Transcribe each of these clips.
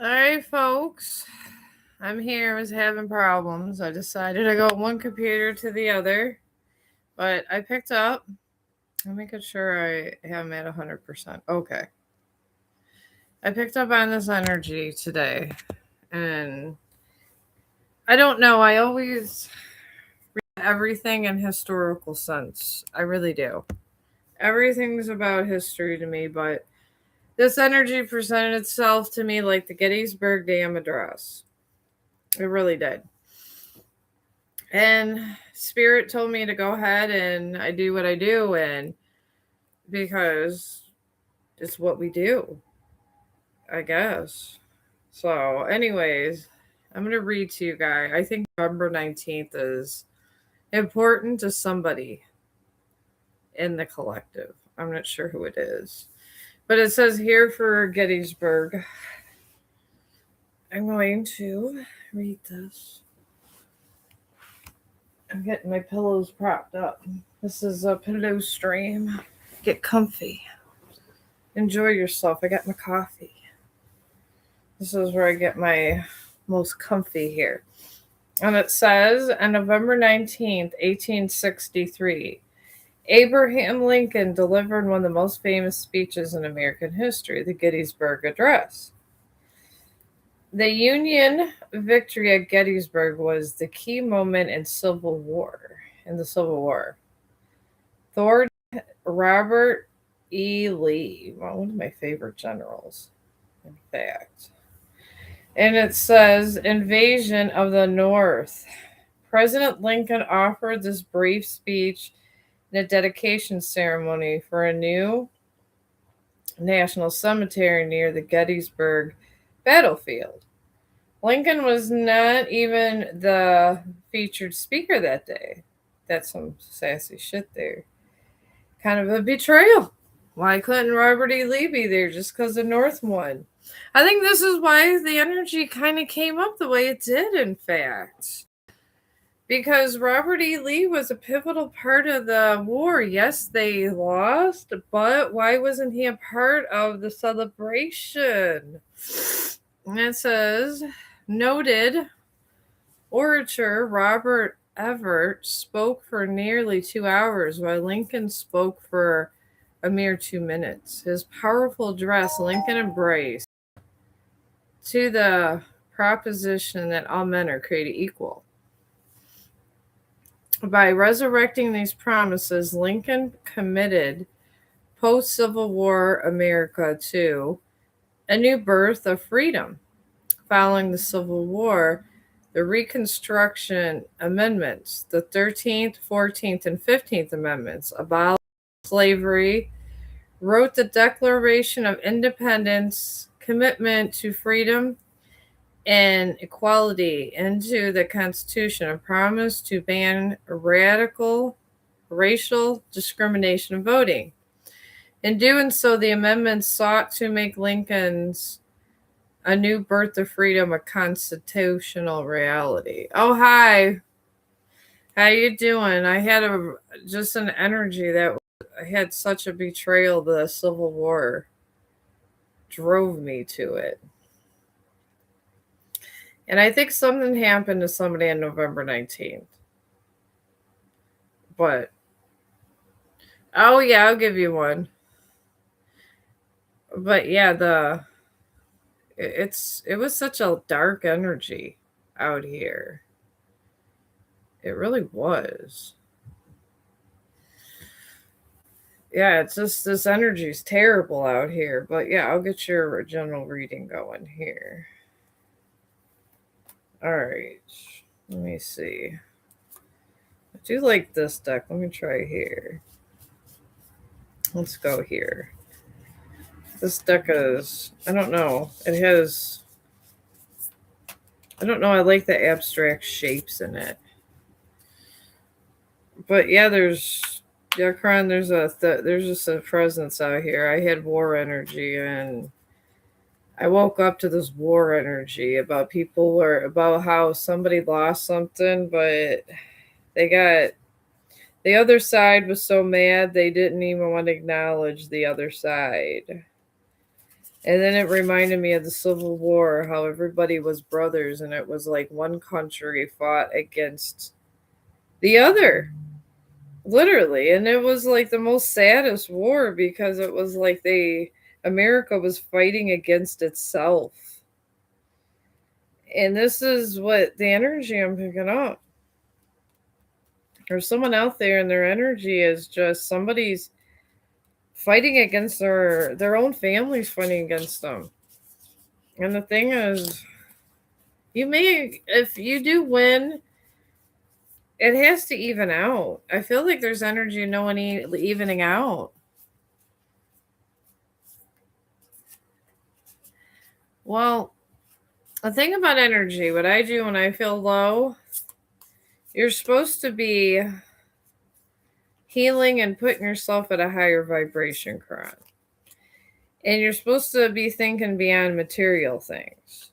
All right, folks. I'm here. I was having problems. I decided to go one computer to the other, but I picked up. I'm making sure I have them at 100%. Okay. I picked up on this energy today, and I don't know. I always read everything in historical sense. I really do. Everything's about history to me, but this energy presented itself to me like the Gettysburg Dam address. It really did. And Spirit told me to go ahead and I do what I do, and because it's what we do, I guess. So, anyways, I'm going to read to you guys. I think November 19th is important to somebody in the collective. I'm not sure who it is. But it says here for Gettysburg. I'm going to read this. I'm getting my pillows propped up. This is a pillow stream. Get comfy. Enjoy yourself. I got my coffee. This is where I get my most comfy here. And it says on November 19th, 1863, Abraham Lincoln delivered one of the most famous speeches in American history, the Gettysburg Address. The Union victory at Gettysburg was the key moment in the Civil War. Thor Robert E. Lee, one of my favorite generals, in fact. And it says, Invasion of the North. President Lincoln offered this brief speech in a dedication ceremony for a new national cemetery near the Gettysburg battlefield. Lincoln was not even the featured speaker that day. That's some sassy shit there. Kind of a betrayal. Why couldn't Robert E. Lee be there just because the North won? I think this is why the energy kind of came up the way it did, in fact. Because Robert E. Lee was a pivotal part of the war. Yes, they lost, but why wasn't he a part of the celebration? And it says, noted orator Robert Everett spoke for nearly 2 hours, while Lincoln spoke for a mere 2 minutes. His powerful address, Lincoln embraced to the proposition that all men are created equal. By resurrecting these promises, Lincoln committed post-Civil War America to a new birth of freedom. Following the Civil War, the Reconstruction Amendments, the 13th, 14th, and 15th Amendments, abolished slavery, wrote the Declaration of Independence, commitment to freedom and equality into the Constitution, a promise to ban radical racial discrimination in voting. In doing so, the amendments sought to make Lincoln's a new birth of freedom a constitutional reality. Oh, hi. How you doing? I had just an energy that I had such a betrayal. The Civil War drove me to it. And I think something happened to somebody on November 19th. But, oh yeah, I'll give you one. But yeah, it was such a dark energy out here. It really was. Yeah, it's just this energy is terrible out here. But yeah, I'll get your general reading going here. All right. Let me see. I do like this deck. Let me try here. Let's go here. This deck is, I don't know. It has, I don't know. I like the abstract shapes in it. But yeah, Kron, there's just a presence out here. I had war energy, and I woke up to this war energy about about how somebody lost something, but the other side was so mad they didn't even want to acknowledge the other side. And then it reminded me of the Civil War, how everybody was brothers, and it was like one country fought against the other, literally. And it was like the most saddest war because it was like America was fighting against itself. And this is what the energy I'm picking up. There's someone out there, and their energy is just somebody's fighting against their own family's fighting against them. And the thing is, if you do win, it has to even out. I feel like there's energy no one evening out. Well, the thing about energy, what I do when I feel low, you're supposed to be healing and putting yourself at a higher vibration current. And you're supposed to be thinking beyond material things.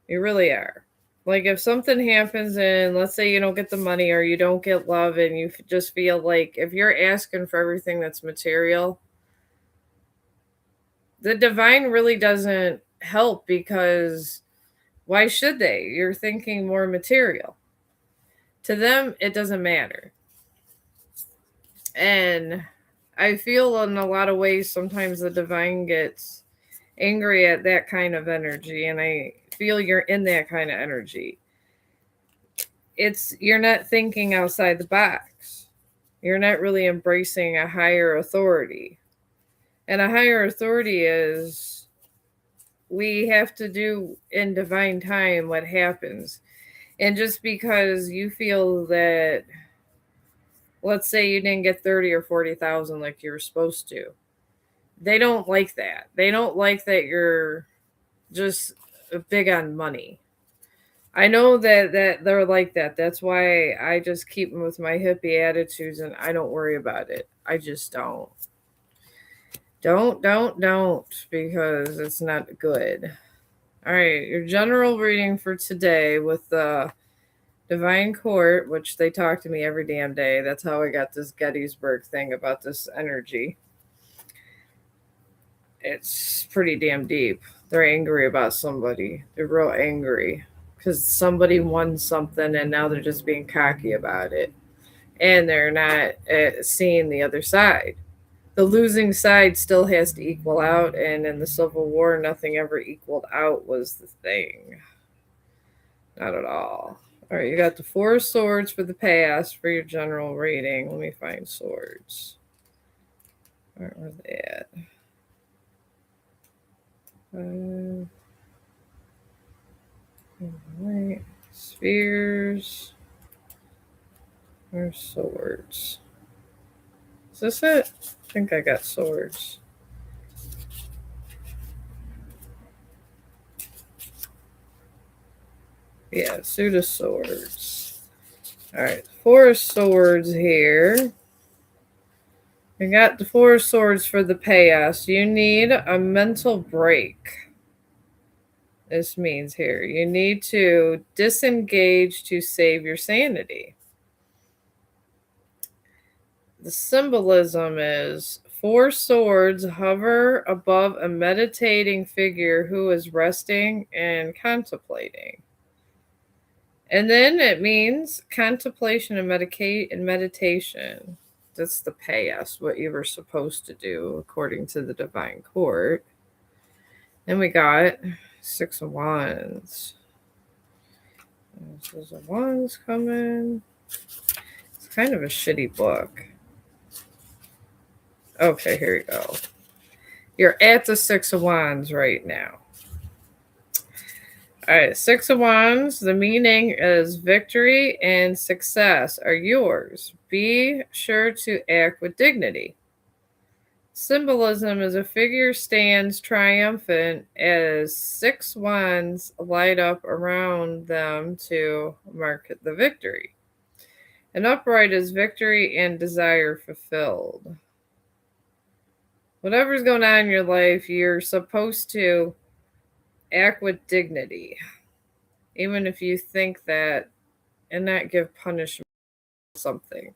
You really are. Like if something happens and let's say you don't get the money or you don't get love and you just feel like if you're asking for everything that's material, the divine really doesn't help because why should they? You're thinking more material. To them, it doesn't matter. And I feel in a lot of ways sometimes the divine gets angry at that kind of energy, and I feel you're in that kind of energy. You're not thinking outside the box. You're not really embracing a higher authority. And a higher authority is we have to do in divine time what happens. And just because you feel that, let's say you didn't get 30 or 40,000 like you were supposed to, they don't like that. They don't like that you're just big on money. I know that they're like that. That's why I just keep them with my hippie attitudes and I don't worry about it. I just don't. Don't, because it's not good. All right, your general reading for today with the Divine Court, which they talk to me every damn day. That's how I got this Gettysburg thing about this energy. It's pretty damn deep. They're angry about somebody. They're real angry because somebody won something and now they're just being cocky about it. And they're not seeing the other side. The losing side still has to equal out, and in the Civil War, nothing ever equaled out was the thing. Not at all. All right, you got the Four of Swords for the past for your general rating. Let me find swords. Where are they at? Right. Spheres or swords. Is this it? I think I got swords. Yeah, suit of swords. Alright, Four of Swords here. We got the Four of Swords for the payout. You need a mental break. This means here you need to disengage to save your sanity. The symbolism is four swords hover above a meditating figure who is resting and contemplating. And then it means contemplation and meditation. That's the payout, what you were supposed to do according to the Divine Court. Then we got Six of Wands. Six of Wands coming. It's kind of a shitty book. Okay, here you go. You're at the Six of Wands right now. All right, Six of Wands, the meaning is victory and success are yours. Be sure to act with dignity. Symbolism is a figure stands triumphant as six wands light up around them to mark the victory. An upright is victory and desire fulfilled. Whatever's going on in your life, you're supposed to act with dignity, even if you think that, and not give punishment for something.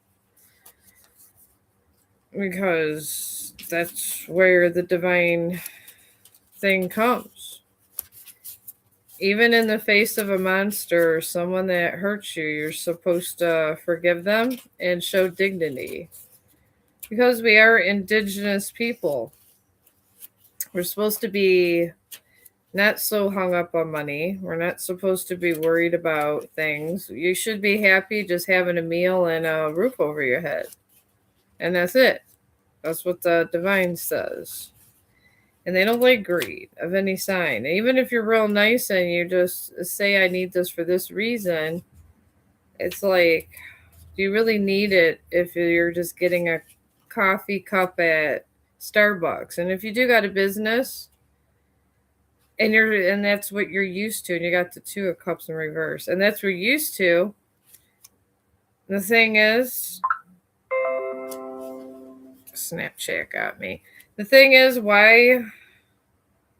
Because that's where the divine thing comes. Even in the face of a monster or someone that hurts you, you're supposed to forgive them and show dignity. Because we are indigenous people, we're supposed to be not so hung up on money. We're not supposed to be worried about things. You should be happy just having a meal and a roof over your head. And that's it. That's what the divine says. And they don't like greed of any sign. Even if you're real nice and you just say, I need this for this reason, it's like, do you really need it if you're just getting a coffee cup at Starbucks? And if you do got a business and that's what you're used to, and you got the two of cups in reverse, and that's what you're used to, the thing is, Snapchat got me. The thing is, why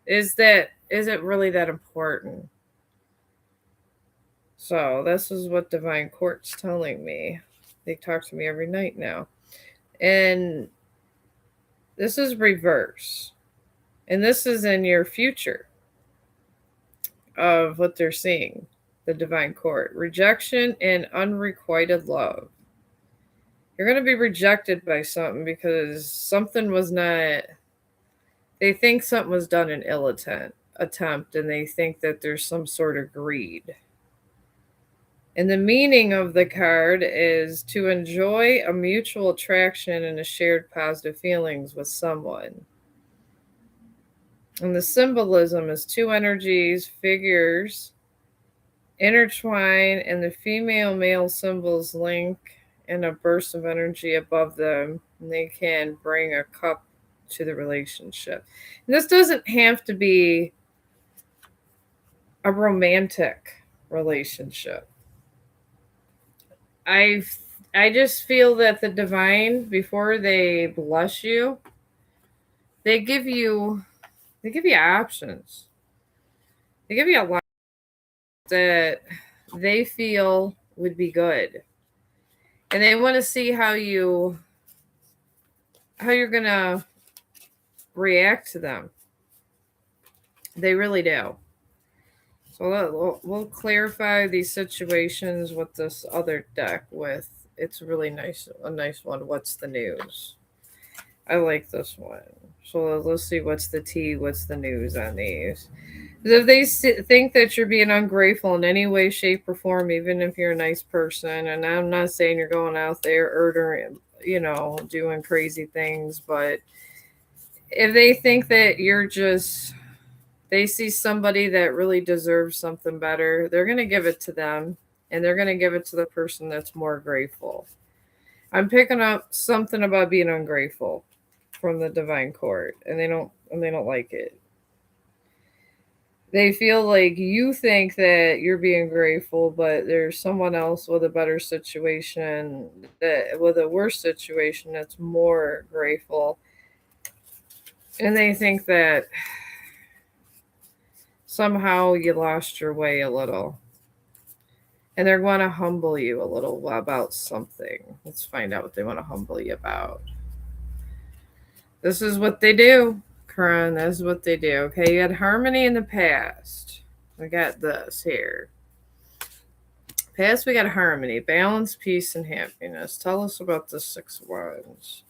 is it really that important? So this is what Divine Court's telling me. They talk to me every night now. And this is reverse. And this is in your future of what they're seeing. The Divine Court. Rejection and unrequited love. You're going to be rejected by something because something was not. They think something was done in ill attempt, and they think that there's some sort of greed. And the meaning of the card is to enjoy a mutual attraction and a shared positive feelings with someone. And the symbolism is two energies, figures, intertwine, and the female male symbols link in a burst of energy above them. And they can bring a cup to the relationship. And this doesn't have to be a romantic relationship. I just feel that the divine, before they bless you, they give you options. They give you a lot that they feel would be good. And they want to see how you're going to react to them. They really do. So we'll clarify these situations with this other deck with, it's really nice, a nice one. What's the news? I like this one. So let's see what's the tea, what's the news on these. If they think that you're being ungrateful in any way, shape, or form, even if you're a nice person, and I'm not saying you're going out there ordering, doing crazy things, but if they think that they see somebody that really deserves something better, they're going to give it to them, and they're going to give it to the person that's more grateful. I'm picking up something about being ungrateful from the Divine Court, and they don't like it. They feel like you think that you're being grateful, but there's someone else with a better situation, with a worse situation, that's more grateful. And they think that somehow you lost your way a little. And they're going to humble you a little about something. Let's find out what they want to humble you about. This is what they do, Kron. This is what they do. Okay, you had harmony in the past. We got this here. Past, we got harmony, balance, peace, and happiness. Tell us about the Six of Wands.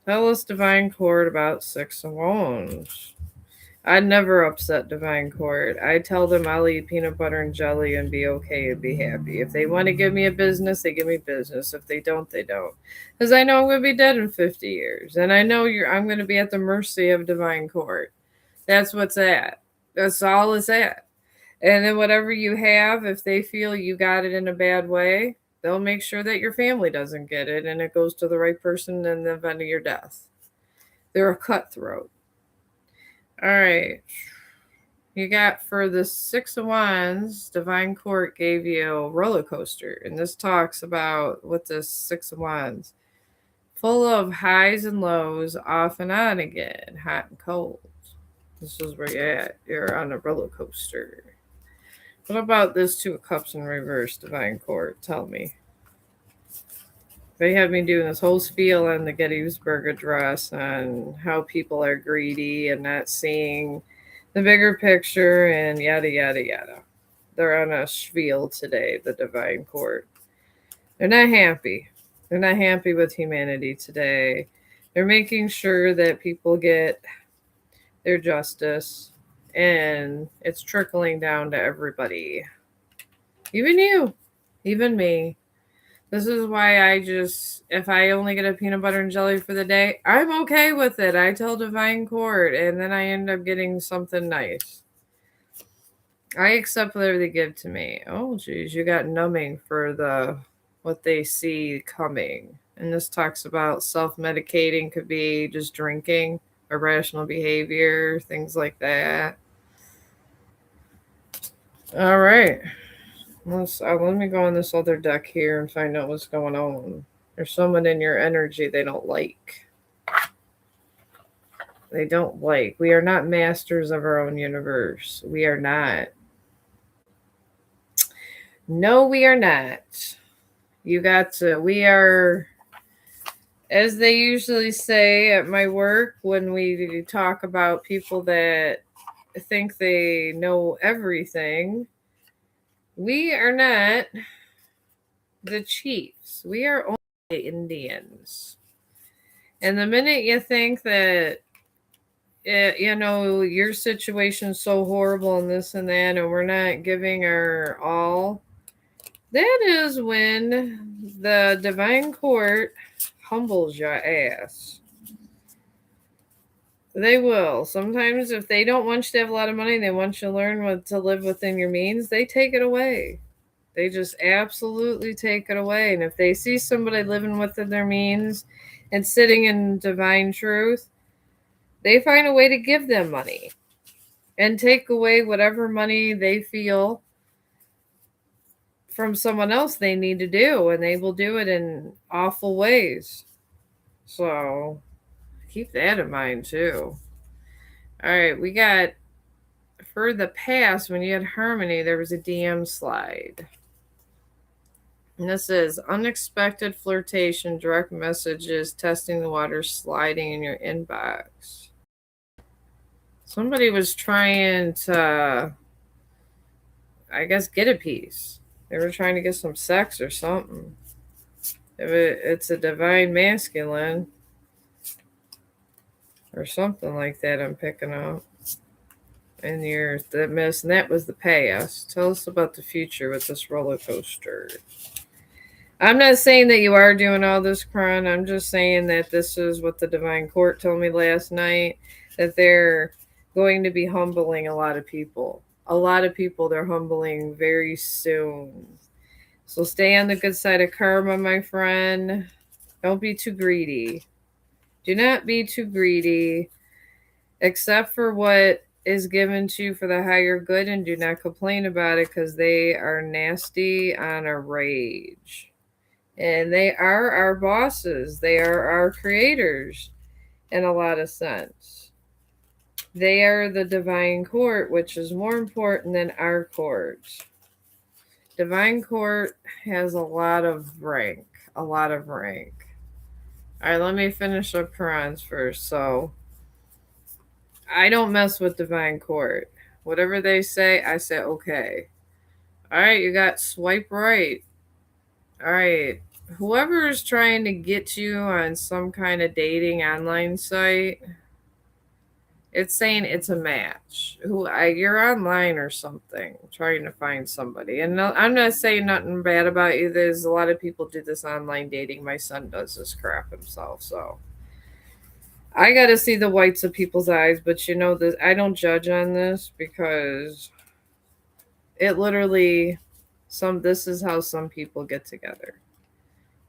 Tell us, Divine Court, about Six of Wands. I'd never upset Divine Court. I tell them I'll eat peanut butter and jelly and be okay and be happy. If they want to give me a business, they give me business. If they don't, they don't. Because I know I'm going to be dead in 50 years. And I know I'm going to be at the mercy of Divine Court. That's what's at. That's all it's at. And then whatever you have, if they feel you got it in a bad way, they'll make sure that your family doesn't get it and it goes to the right person in the event of your death. They're a cutthroat. All right. You got for the Six of Wands, Divine Court gave you a roller coaster. And this talks about what the Six of Wands. Full of highs and lows, off and on again, hot and cold. This is where you're at. You're on a roller coaster. What about this Two of Cups in reverse, Divine Court? Tell me. They have me doing this whole spiel on the Gettysburg Address on how people are greedy and not seeing the bigger picture and yada, yada, yada. They're on a spiel today, the Divine Court. They're not happy. They're not happy with humanity today. They're making sure that people get their justice and it's trickling down to everybody. Even you, even me. This is why if I only get a peanut butter and jelly for the day, I'm okay with it. I tell Divine Court, and then I end up getting something nice. I accept whatever they give to me. Oh, geez, you got numbing for what they see coming. And this talks about self-medicating could be just drinking, irrational behavior, things like that. All right. Let me go on this other deck here and find out what's going on. There's someone in your energy they don't like. They don't like. We are not masters of our own universe. We are not. No, we are not. We are, as they usually say at my work when we talk about people that think they know everything, we are not the chiefs. We are only the Indians. And the minute you think that your situation's so horrible and this and that, and we're not giving our all, that is when the Divine Court humbles your ass. They will. Sometimes if they don't want you to have a lot of money, they want you to learn to live within your means, they take it away. They just absolutely take it away. And if they see somebody living within their means and sitting in divine truth, they find a way to give them money and take away whatever money they feel from someone else they need to do. And they will do it in awful ways. So keep that in mind too. All right, we got for the past, when you had Harmony, there was a DM slide. And this is unexpected flirtation, direct messages, testing the water, sliding in your inbox. Somebody was trying to, I guess, get a piece. They were trying to get some sex or something. It's a divine masculine or something like that I'm picking up. And that was the past. Tell us about the future with this roller coaster. I'm not saying that you are doing all this, Kron. I'm just saying that this is what the Divine Court told me last night, that they're going to be humbling a lot of people. A lot of people they're humbling very soon. So stay on the good side of karma, my friend. Don't be too greedy. Do not be too greedy. Accept for what is given to you for the higher good and do not complain about it because they are nasty on a rage. And they are our bosses. They are our creators in a lot of sense. They are the Divine Court, which is more important than our court. Divine Court has a lot of rank. A lot of rank. All right, let me finish up Qurans first. So, I don't mess with Divine Court. Whatever they say, I say okay. All right, you got swipe right. All right. Whoever is trying to get you on some kind of dating online site, it's saying it's a match. You're online or something, trying to find somebody. And no, I'm not saying nothing bad about you. There's a lot of people do this online dating. My son does this crap himself, so I got to see the whites of people's eyes. But this, I don't judge on this because it literally this is how some people get together.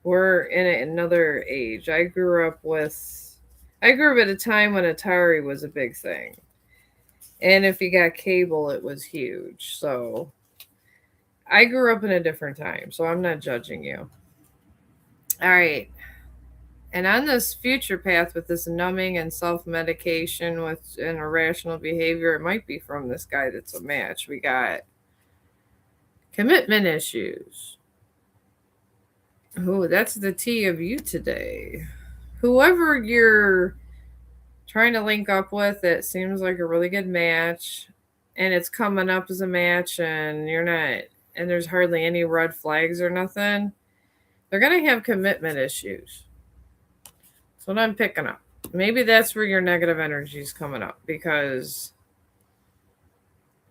We're in another age. I grew up at a time when Atari was a big thing. And if you got cable, it was huge. So I grew up in a different time, so I'm not judging you. All right. And on this future path with this numbing and self-medication with an irrational behavior, it might be from this guy that's a match. We got commitment issues. Oh, that's the tea of you today. Whoever you're trying to link up with, it seems like a really good match, and it's coming up as a match, and you're not, and there's hardly any red flags or nothing. They're going to have commitment issues. That's what I'm picking up. Maybe that's where your negative energy is coming up because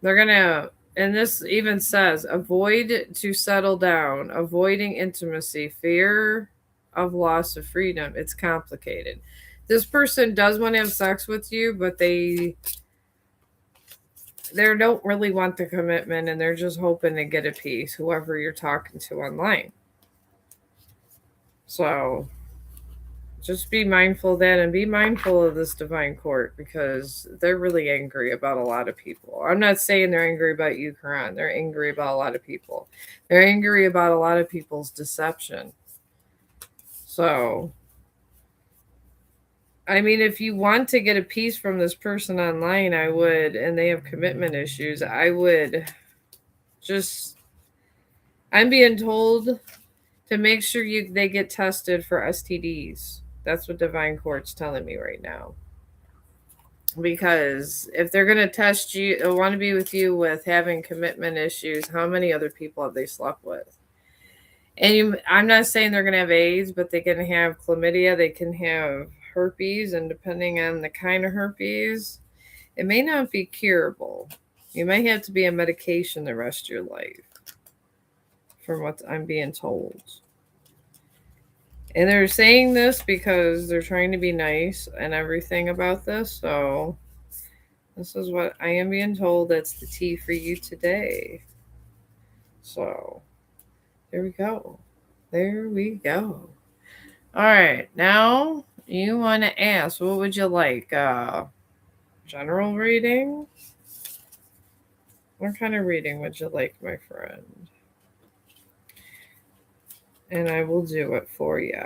they're going to, and this even says, avoid to settle down, avoiding intimacy, fear of loss of freedom. It's complicated. This person does want to have sex with you, but they don't really want the commitment and they're just hoping to get a piece, whoever you're talking to online. So just be mindful of that and be mindful of this divine court because they're really angry about a lot of people. I'm not saying they're angry about you, Quran. They're angry about a lot of people. They're angry about a lot of people's deception. So, I mean, if you want to get a piece from this person online, I would, and they have commitment issues, I would just, I'm being told to make sure they get tested for STDs. That's what Divine Court's telling me right now. Because if they're going to test you or want to be with you with having commitment issues, how many other people have they slept with? And I'm not saying they're going to have AIDS, but they can have chlamydia, they can have herpes, and depending on the kind of herpes, it may not be curable. You might have to be on medication the rest of your life, from what I'm being told. And they're saying this because they're trying to be nice and everything about this. So this is what I am being told. That's the tea for you today. So there we go. There we go. All right. Now you want to ask, what would you like? General reading? What kind of reading would you like, my friend? And I will do it for you.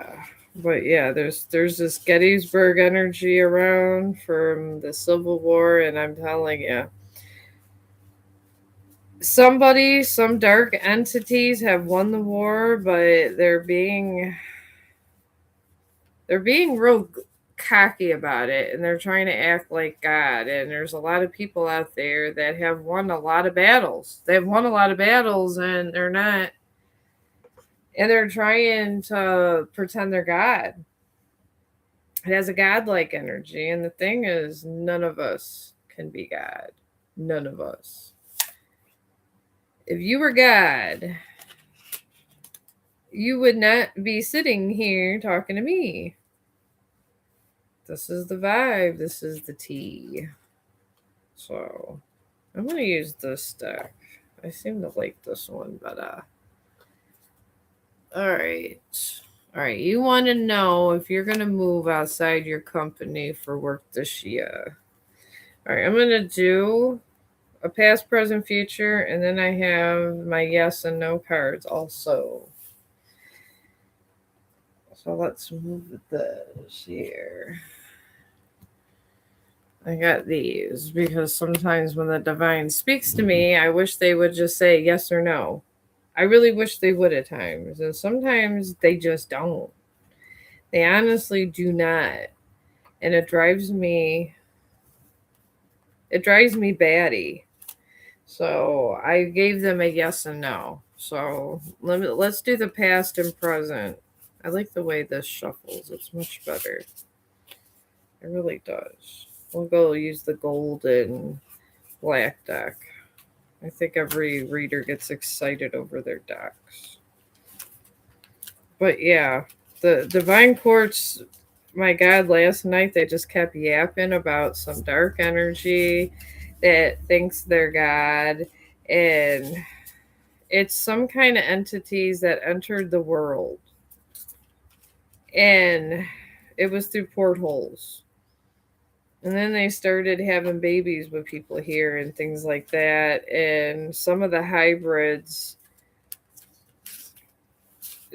But yeah, there's this Gettysburg energy around from the Civil War, and I'm telling you, some dark entities have won the war, but they're being real cocky about it, and they're trying to act like God. And there's a lot of people out there that have won a lot of battles. They've won a lot of battles, and they're not, and they're trying to pretend they're God. It has a godlike energy, and the thing is, none of us can be God. None of us. If you were God, you would not be sitting here talking to me. This is the vibe. This is the tea. So I'm gonna use this deck. I seem to like this one, but all right. All right, you want to know if you're going to move outside your company for work this year. All right, I'm going to do a past, present, future, and then I have my yes and no cards also. So let's move this here. I got these because sometimes when the divine speaks to me, I wish they would just say yes or no. I really wish they would at times, and sometimes they just don't. They honestly do not. And it drives me batty. So I gave them a yes and no. So let's do the past and present. I like the way this shuffles. It's much better. It really does. We'll go use the golden black deck. I think every reader gets excited over their decks. But yeah, the divine courts, my God, last night they just kept yapping about some dark energy that thinks they're God, and it's some kind of entities that entered the world, and it was through portholes. And then they started having babies with people here and things like that. And some of the hybrids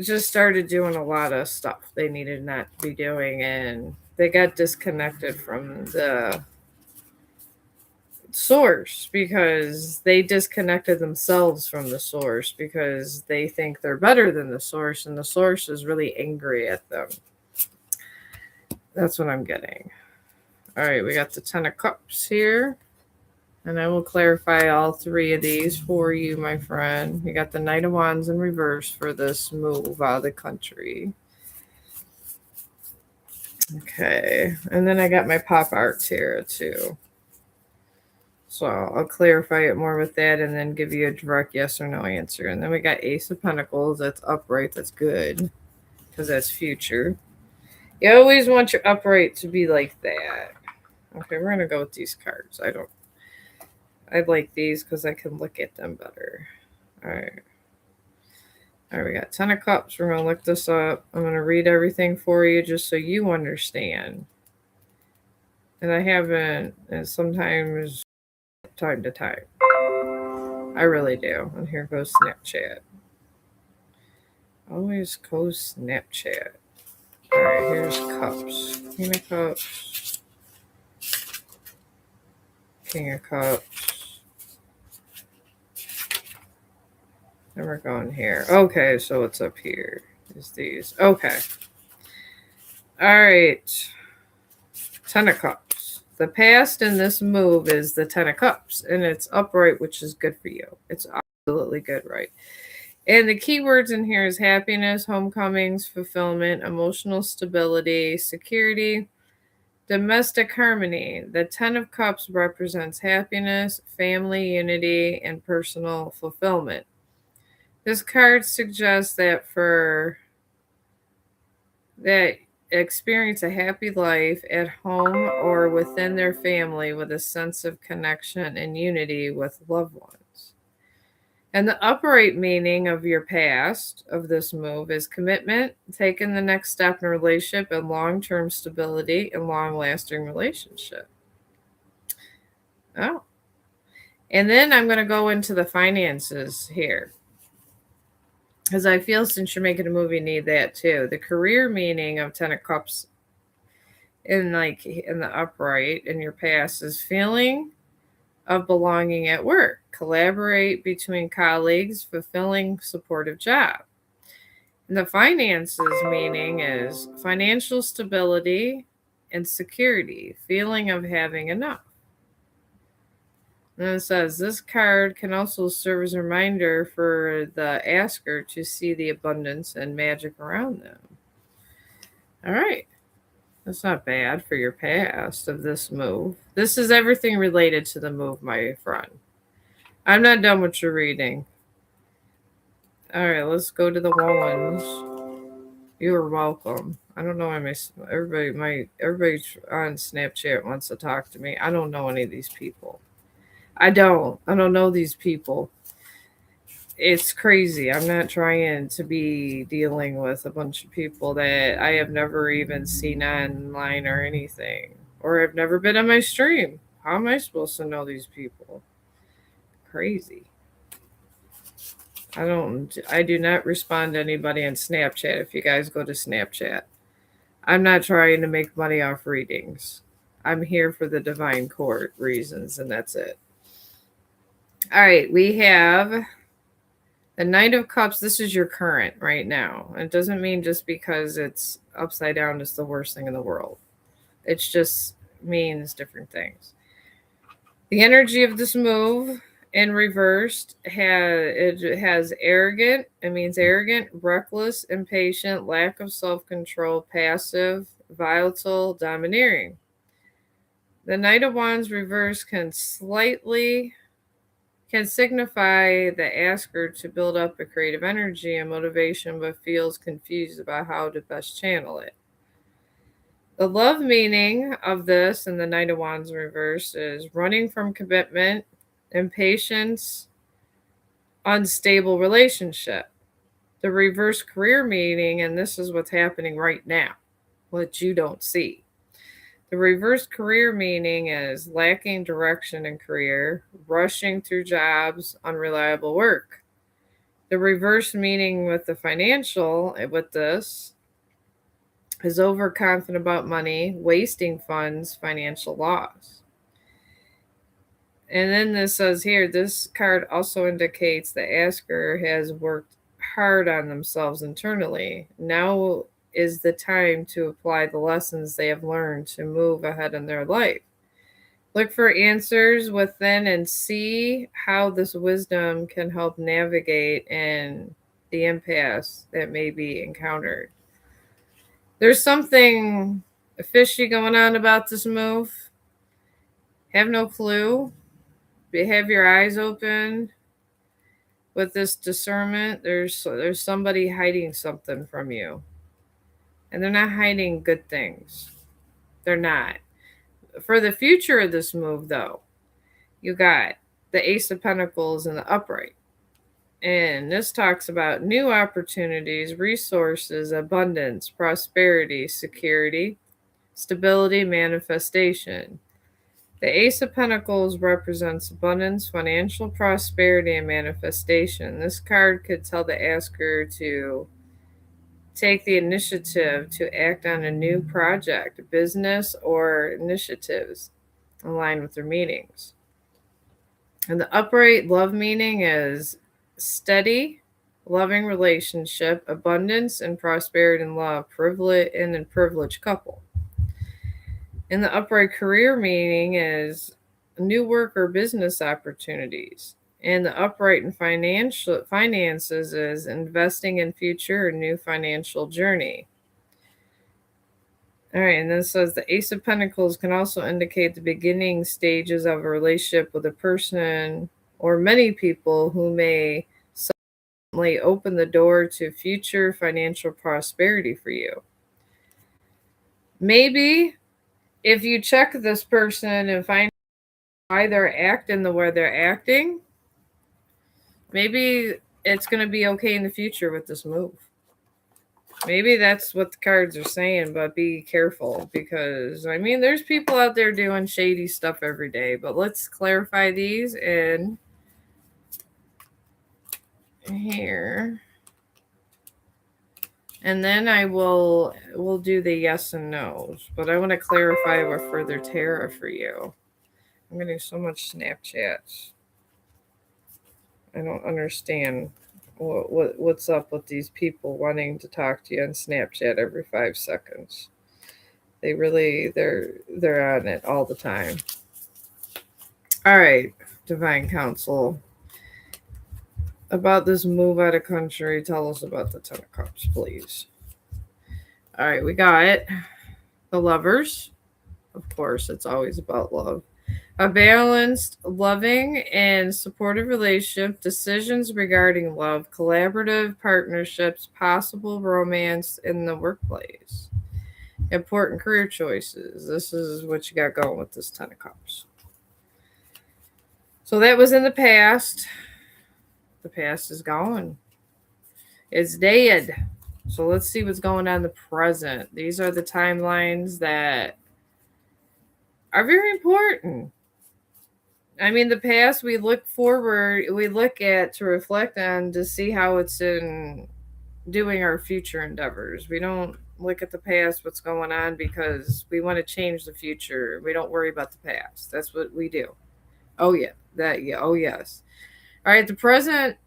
just started doing a lot of stuff they needed not to be doing. And they got disconnected from source because they disconnected themselves from the source because they think they're better than the source and the source is really angry at them. That's what I'm getting. All right, we got the 10 of Cups here. And I will clarify all three of these for you, my friend. You got the Knight of Wands in reverse for this move out of the country. Okay. And then I got my pop art tarot too. So I'll clarify it more with that and then give you a direct yes or no answer. And then we got Ace of Pentacles. That's upright. That's good because that's future. You always want your upright to be like that. Okay, we're going to go with these cards. I like these because I can look at them better. All right. All right, we got 10 of Cups. We're going to look this up. I'm going to read everything for you just so you understand. And I haven't, and sometimes time to time. I really do. And here goes Snapchat. Always goes Snapchat. All right, here's Cups. Queen of Cups. King of Cups. And we're going here. Okay, so what's up here is these. Okay. All right. 10 of Cups. The past in this move is the 10 of Cups, and it's upright, which is good for you. It's absolutely good, right? And the key words in here is happiness, homecomings, fulfillment, emotional stability, security, domestic harmony. The 10 of Cups represents happiness, family unity, and personal fulfillment. This card suggests that for that experience a happy life at home or within their family with a sense of connection and unity with loved ones. And the upright meaning of your past of this move is commitment, taking the next step in a relationship and long-term stability and long-lasting relationship. Oh. And then I'm going to go into the finances here. Because I feel since you're making a movie, you need that too. The career meaning of 10 of Cups in the upright in your past is feeling of belonging at work, collaborate between colleagues, fulfilling supportive job. And the finances meaning is financial stability and security, feeling of having enough. And it says this card can also serve as a reminder for the asker to see the abundance and magic around them. All right. That's not bad for your past of this move. This is everything related to the move, my friend. I'm not done with your reading. All right, let's go to the ones. You are welcome. I don't know why everybody on Snapchat wants to talk to me. I don't know any of these people. I don't know these people. It's crazy. I'm not trying to be dealing with a bunch of people that I have never even seen online or anything, or have never been on my stream. How am I supposed to know these people? Crazy. I do not respond to anybody on Snapchat if you guys go to Snapchat. I'm not trying to make money off readings. I'm here for the divine court reasons, and that's it. All right, we have the Knight of Cups. This is your current right now. It doesn't mean just because it's upside down it's the worst thing in the world. It just means different things. The energy of this move in reversed has arrogant. It means arrogant, reckless, impatient, lack of self-control, passive, volatile, domineering. The Knight of Wands reverse can signify the asker to build up a creative energy and motivation, but feels confused about how to best channel it. The love meaning of this and the Knight of Wands reverse is running from commitment, impatience, unstable relationship. The reverse career meaning, and this is what's happening right now, what you don't see. The reverse career meaning is lacking direction in career, rushing through jobs, unreliable work. The reverse meaning with the financial, with this, is overconfident about money, wasting funds, financial loss. And then this says here, this card also indicates the asker has worked hard on themselves internally. Now is the time to apply the lessons they have learned to move ahead in their life. Look for answers within and see how this wisdom can help navigate in the impasse that may be encountered. There's something fishy going on about this move. Have no clue. Have your eyes open with this discernment. There's somebody hiding something from you. And they're not hiding good things. They're not. For the future of this move though, you got the Ace of Pentacles in the upright. And this talks about new opportunities, resources, abundance, prosperity, security, stability, manifestation. The Ace of Pentacles represents abundance, financial prosperity, and manifestation. This card could tell the asker to take the initiative to act on a new project, business, or initiatives aligned with their meanings. And the upright love meaning is steady, loving relationship, abundance and prosperity and love, privilege and a privileged couple. And the upright career meaning is new work or business opportunities. And the upright in finances is investing in future or new financial journey. All right, and then it says the Ace of Pentacles can also indicate the beginning stages of a relationship with a person or many people who may suddenly open the door to future financial prosperity for you. Maybe if you check this person and find why they're acting the way they're acting, maybe it's going to be okay in the future with this move. Maybe that's what the cards are saying, but be careful because, I mean, there's people out there doing shady stuff every day, but let's clarify these in here. And then we'll do the yes and no's, but I want to clarify with further tarot for you. I'm getting so much Snapchats. I don't understand what's up with these people wanting to talk to you on Snapchat every 5 seconds. They're on it all the time. All right, Divine Council. About this move out of country, tell us about the Ten of Cups, please. All right, we got the Lovers. Of course, it's always about love. A balanced, loving, and supportive relationship, decisions regarding love, collaborative partnerships, possible romance in the workplace, important career choices. This is what you got going with this Ten of Cups. So that was in the past. The past is gone. It's dead. So let's see what's going on in the present. These are the timelines that are very important. I mean, the past we look forward, we look at to reflect on to see how it's in doing our future endeavors. We don't look at the past, what's going on, because we want to change the future. We don't worry about the past. That's what we do. Oh yeah, oh yes. All right, the present.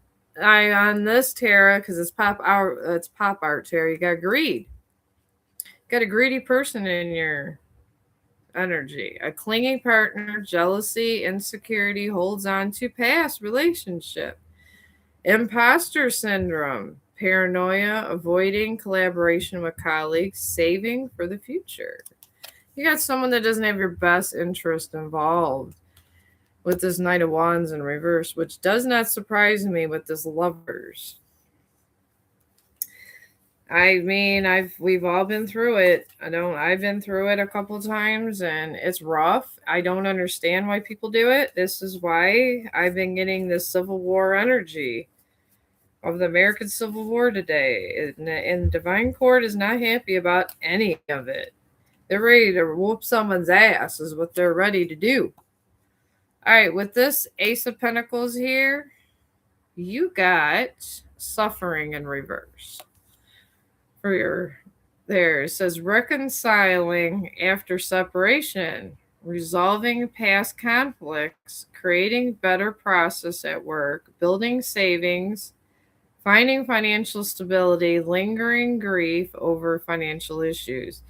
On this tarot, because it's pop art tarot. You got greed. Got a greedy person in your energy. A clinging partner, jealousy, insecurity, holds on to past relationship. Imposter syndrome, paranoia, avoiding collaboration with colleagues, saving for the future. You got someone that doesn't have your best interest involved with this Knight of Wands in reverse, which does not surprise me with this Lovers. I mean, we've all been through it. I've been through it a couple times and it's rough. I don't understand why people do it. This is why I've been getting this Civil War energy of the American Civil War today. And Divine Court is not happy about any of it. They're ready to whoop someone's ass is what they're ready to do. All right, with this Ace of Pentacles here, you got suffering in reverse. For your there, it says reconciling after separation. resolving past conflicts, creating better process at work, building savings, finding financial stability, lingering grief over financial issues.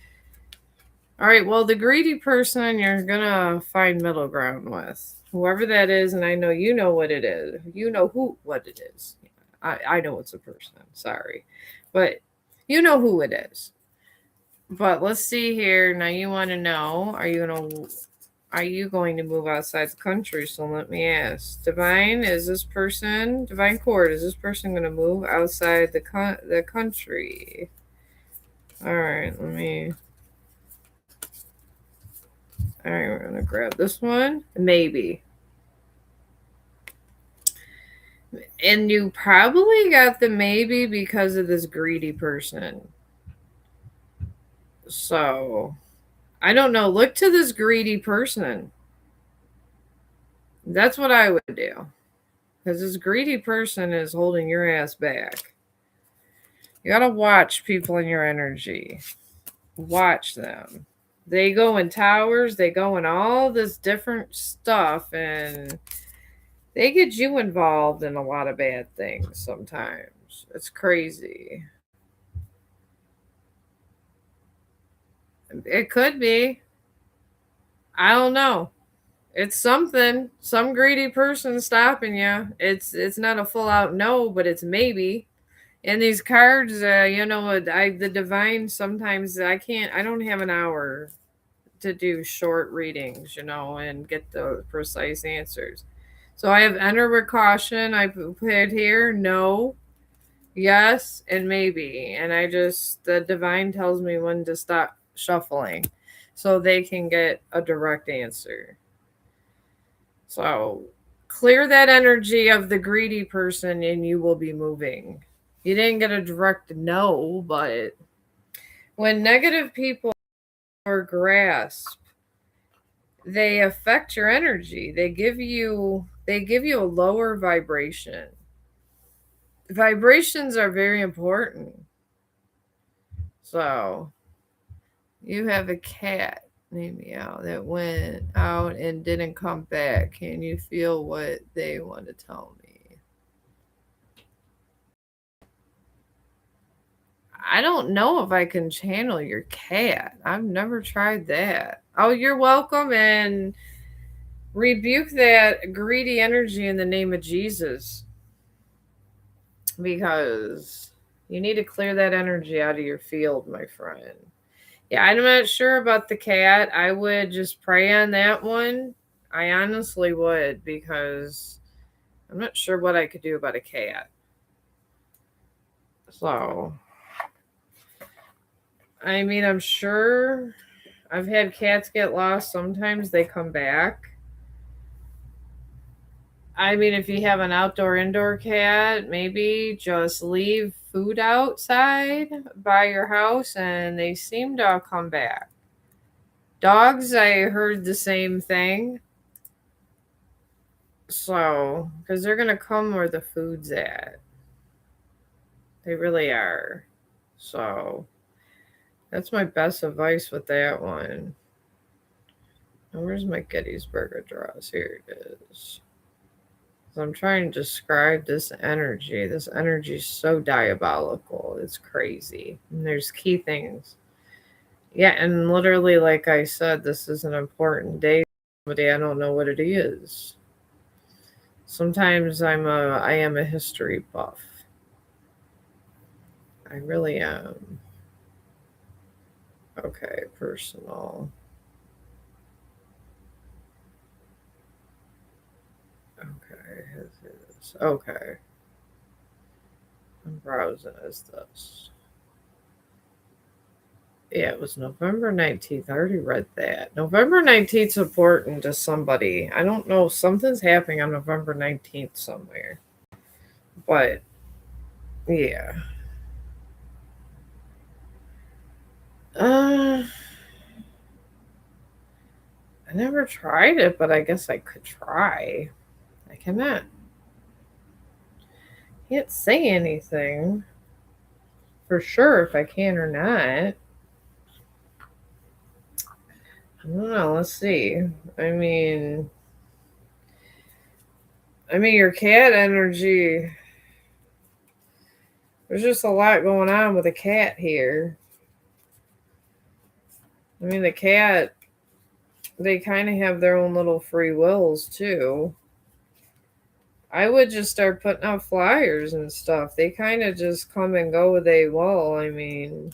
All right, well, the greedy person you're going to find middle ground with. Whoever that is, and I know you know what it is. You know what it is. I know it's a person. Sorry. But you know who it is. But let's see here. Now you want to know, are you going to move outside the country? So let me ask. Divine Court, is this person going to move outside the country? All right, all right, we're going to grab this one. Maybe. And you probably got the maybe because of this greedy person. So, I don't know. Look to this greedy person. That's what I would do. Because this greedy person is holding your ass back. You gotta watch people in your energy. Watch them. They go in towers, they go in all this different stuff, and they get you involved in a lot of bad things sometimes. It's crazy. It could be. I don't know. It's something. Some greedy person stopping you. It's not a full out no, but it's maybe. And these cards, the divine, sometimes I don't have an hour to do short readings, and get the precise answers. So I have enter with caution. I put here no, yes, and maybe. And the divine tells me when to stop shuffling so they can get a direct answer. So clear that energy of the greedy person and you will be moving. You didn't get a direct no, but when negative people are grasp, they affect your energy. They give you a lower vibration. Vibrations are very important. So you have a cat named Meow that went out and didn't come back. Can you feel what they want to tell me? I don't know if I can channel your cat. I've never tried that. Oh, you're welcome, and rebuke that greedy energy in the name of Jesus, because you need to clear that energy out of your field, my friend. Yeah, I'm not sure about the cat. I would just pray on that one. I honestly would, because I'm not sure what I could do about a cat. So, I mean, I'm sure I've had cats get lost. Sometimes they come back. I mean, if you have an indoor cat, maybe just leave food outside by your house and they seem to come back. Dogs, I heard the same thing. So, because they're going to come where the food's at. They really are. So, that's my best advice with that one. Now, where's my Gettysburg Address? Here it is. So I'm trying to describe this energy. This energy is so diabolical. It's crazy. And there's key things. Yeah, and literally, like I said, this is an important day. Somebody, I don't know what it is. Sometimes I am a history buff. I really am. Okay, personal. Okay, okay. I'm browsing as this. Yeah, it was November 19th. I already read that. November 19th is important to somebody. I don't know. Something's happening on November 19th somewhere. But, yeah. I never tried it, but I guess I could try. I cannot. Can't say anything for sure if I can or not. don't know. Let's see. I mean, your cat energy. There's just a lot going on with the cat here. I mean, the cat, they kind of have their own little free wills too. I would just start putting out flyers and stuff. They kind of just come and go where they will. I mean,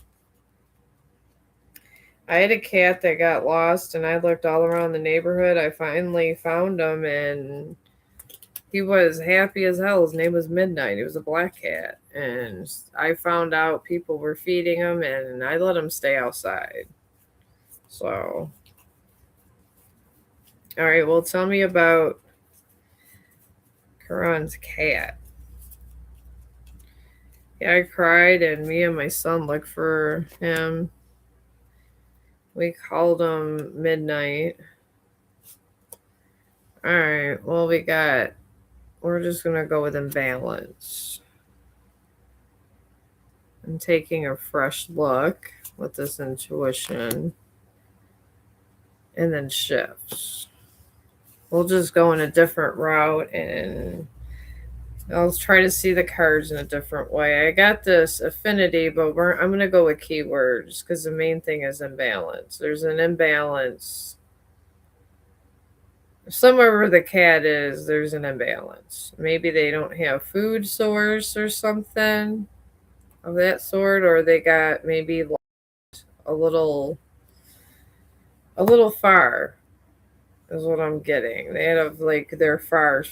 I had a cat that got lost, and I looked all around the neighborhood. I finally found him, and he was happy as hell. His name was Midnight. He was a black cat. And I found out people were feeding him, and I let him stay outside. So, all right, well, tell me about Karan's cat. Yeah, I cried, and me and my son looked for him. We called him Midnight. All right, well, we're just going to go with imbalance. I'm taking a fresh look with this intuition, and then shifts. We'll just go in a different route, and I'll try to see the cards in a different way. I got this affinity, but I'm going to go with keywords because the main thing is imbalance. There's an imbalance. Somewhere where the cat is, there's an imbalance. Maybe they don't have food source or something of that sort, or they got maybe a little far is what I'm getting. They have like they're far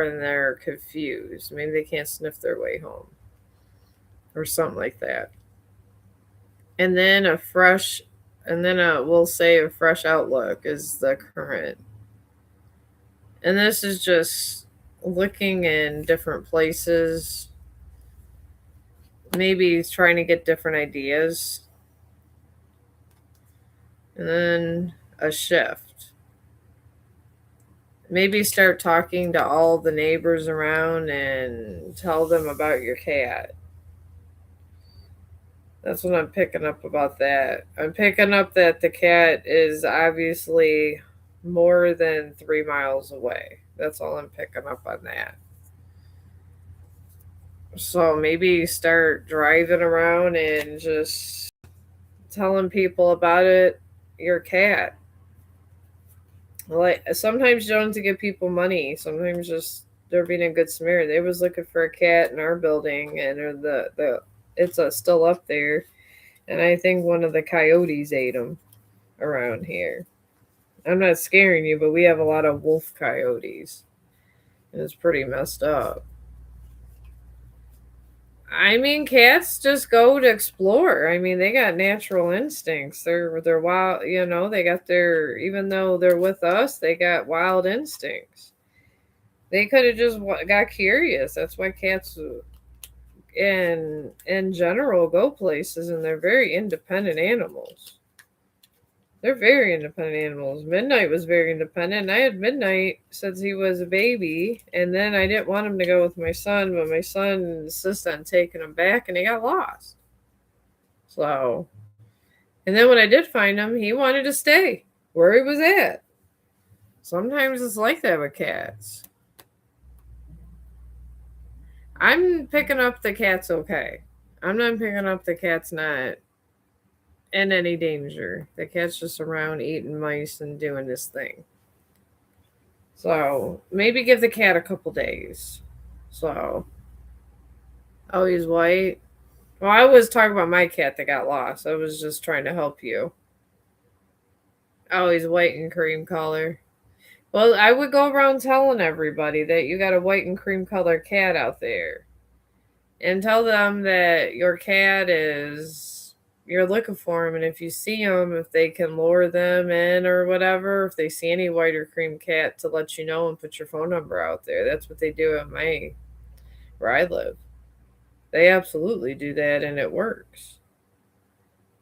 and they're confused. Maybe they can't sniff their way home or something like that. And then we'll say a fresh outlook is the current. And this is just looking in different places, maybe trying to get different ideas. And then a shift. Maybe start talking to all the neighbors around and tell them about your cat. That's what I'm picking up about that. I'm picking up that the cat is obviously more than 3 miles away. That's all I'm picking up on that. So maybe start driving around and just telling people about it, your cat. Like sometimes you don't have to give people money. Sometimes just they're being a good Samaritan. They was looking for a cat in our building, and it's still up there. And I think one of the coyotes ate them around here. I'm not scaring you, but we have a lot of wolf coyotes, and it's pretty messed up. I mean, cats just go to explore. I mean, they got natural instincts. They're wild. They got their, even though they're with us, they got wild instincts. They could have just got curious. That's why cats, in general, go places, and they're very independent animals. They're very independent animals. Midnight was very independent. I had Midnight since he was a baby, and then I didn't want him to go with my son, but my son insisted on taking him back, and he got lost. So, and then when I did find him, he wanted to stay where he was at. Sometimes it's like that with cats. I'm picking up the cat's okay. I'm not picking up the cat's not in any danger. The cat's just around eating mice and doing this thing. So maybe give the cat a couple days. So, oh, he's white. Well, I was talking about my cat that got lost. I was just trying to help you. Oh, he's white and cream color. Well, I would go around telling everybody that you got a white and cream colored cat out there. And tell them that your cat is, you're looking for him. And if you see them, if they can lure them in or whatever, if they see any white or cream cat, to let you know and put your phone number out there. That's what they do at where I live. They absolutely do that, and it works.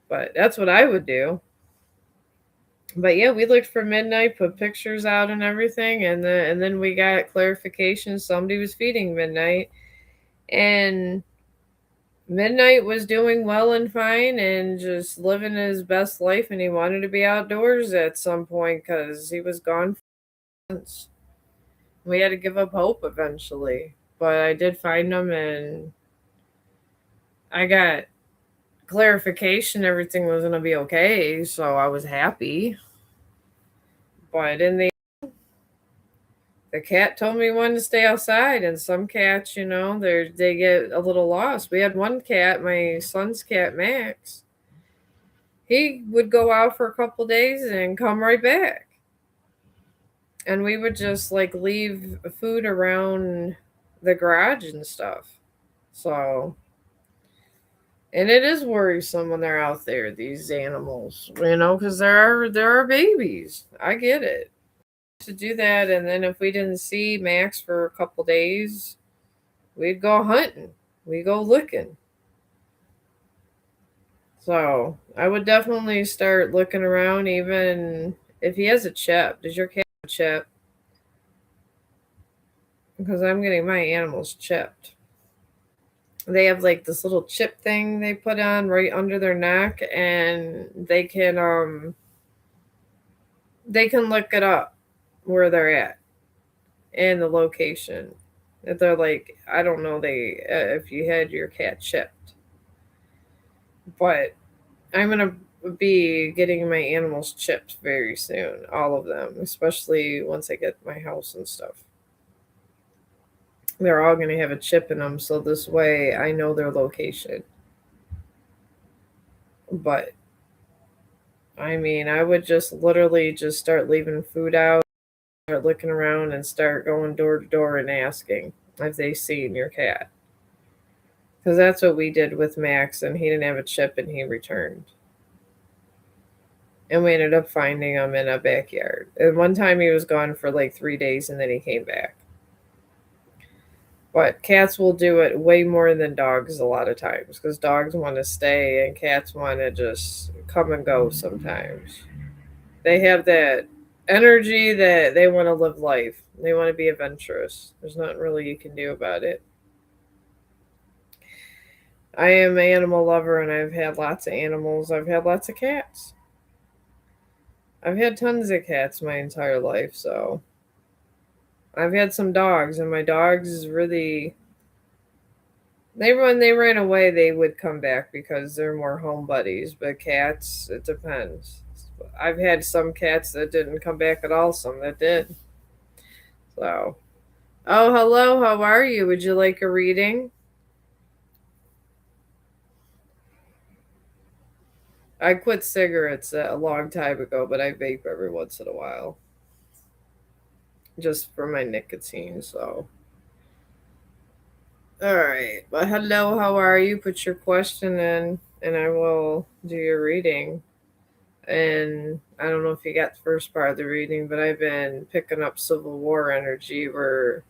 But that's what I would do. But yeah, we looked for Midnight, put pictures out and everything, and then we got clarification somebody was feeding Midnight, and Midnight was doing well and fine and just living his best life, and he wanted to be outdoors at some point because he was gone for months. We had to give up hope eventually, but I did find him, and I got clarification everything was going to be okay, so I was happy. But in the cat told me when to stay outside, and some cats, they get a little lost. We had one cat, my son's cat Max. He would go out for a couple days and come right back, and we would just like leave food around the garage and stuff. So, and it is worrisome when they're out there, these animals, because there are babies. I get it. To do that, and then if we didn't see Max for a couple days, we'd go hunting. We go looking. So I would definitely start looking around, even if he has a chip. Does your cat have a chip? Because I'm getting my animals chipped. They have like this little chip thing they put on right under their neck, and they can look it up where they're at and the location. If they're like, I don't know, if you had your cat chipped, but I'm gonna be getting my animals chipped very soon, all of them, especially once I get my house and stuff. They're all gonna have a chip in them, so this way I know their location. But I mean, I would just literally just start leaving food out, start looking around, and start going door to door and asking if they seen your cat. Because that's what we did with Max, and he didn't have a chip, and he returned. And we ended up finding him in a backyard. And one time he was gone for like 3 days, and then he came back. But cats will do it way more than dogs a lot of times, because dogs want to stay and cats want to just come and go sometimes. They have that energy that they want to live life. They want to be adventurous. There's nothing really you can do about it. I am an animal lover, and I've had lots of animals. I've had lots of cats. I've had tons of cats my entire life, so I've had some dogs, and my dogs really, when they ran away, they would come back because they're more home buddies. But cats, it depends. I've had some cats that didn't come back at all, some that did. So, oh, hello, how are you? Would you like a reading? I quit cigarettes a long time ago, but I vape every once in a while just for my nicotine. So, all right. Well, hello, how are you? Put your question in, and I will do your reading. And I don't know if you got the first part of the reading, but I've been picking up Civil War energy where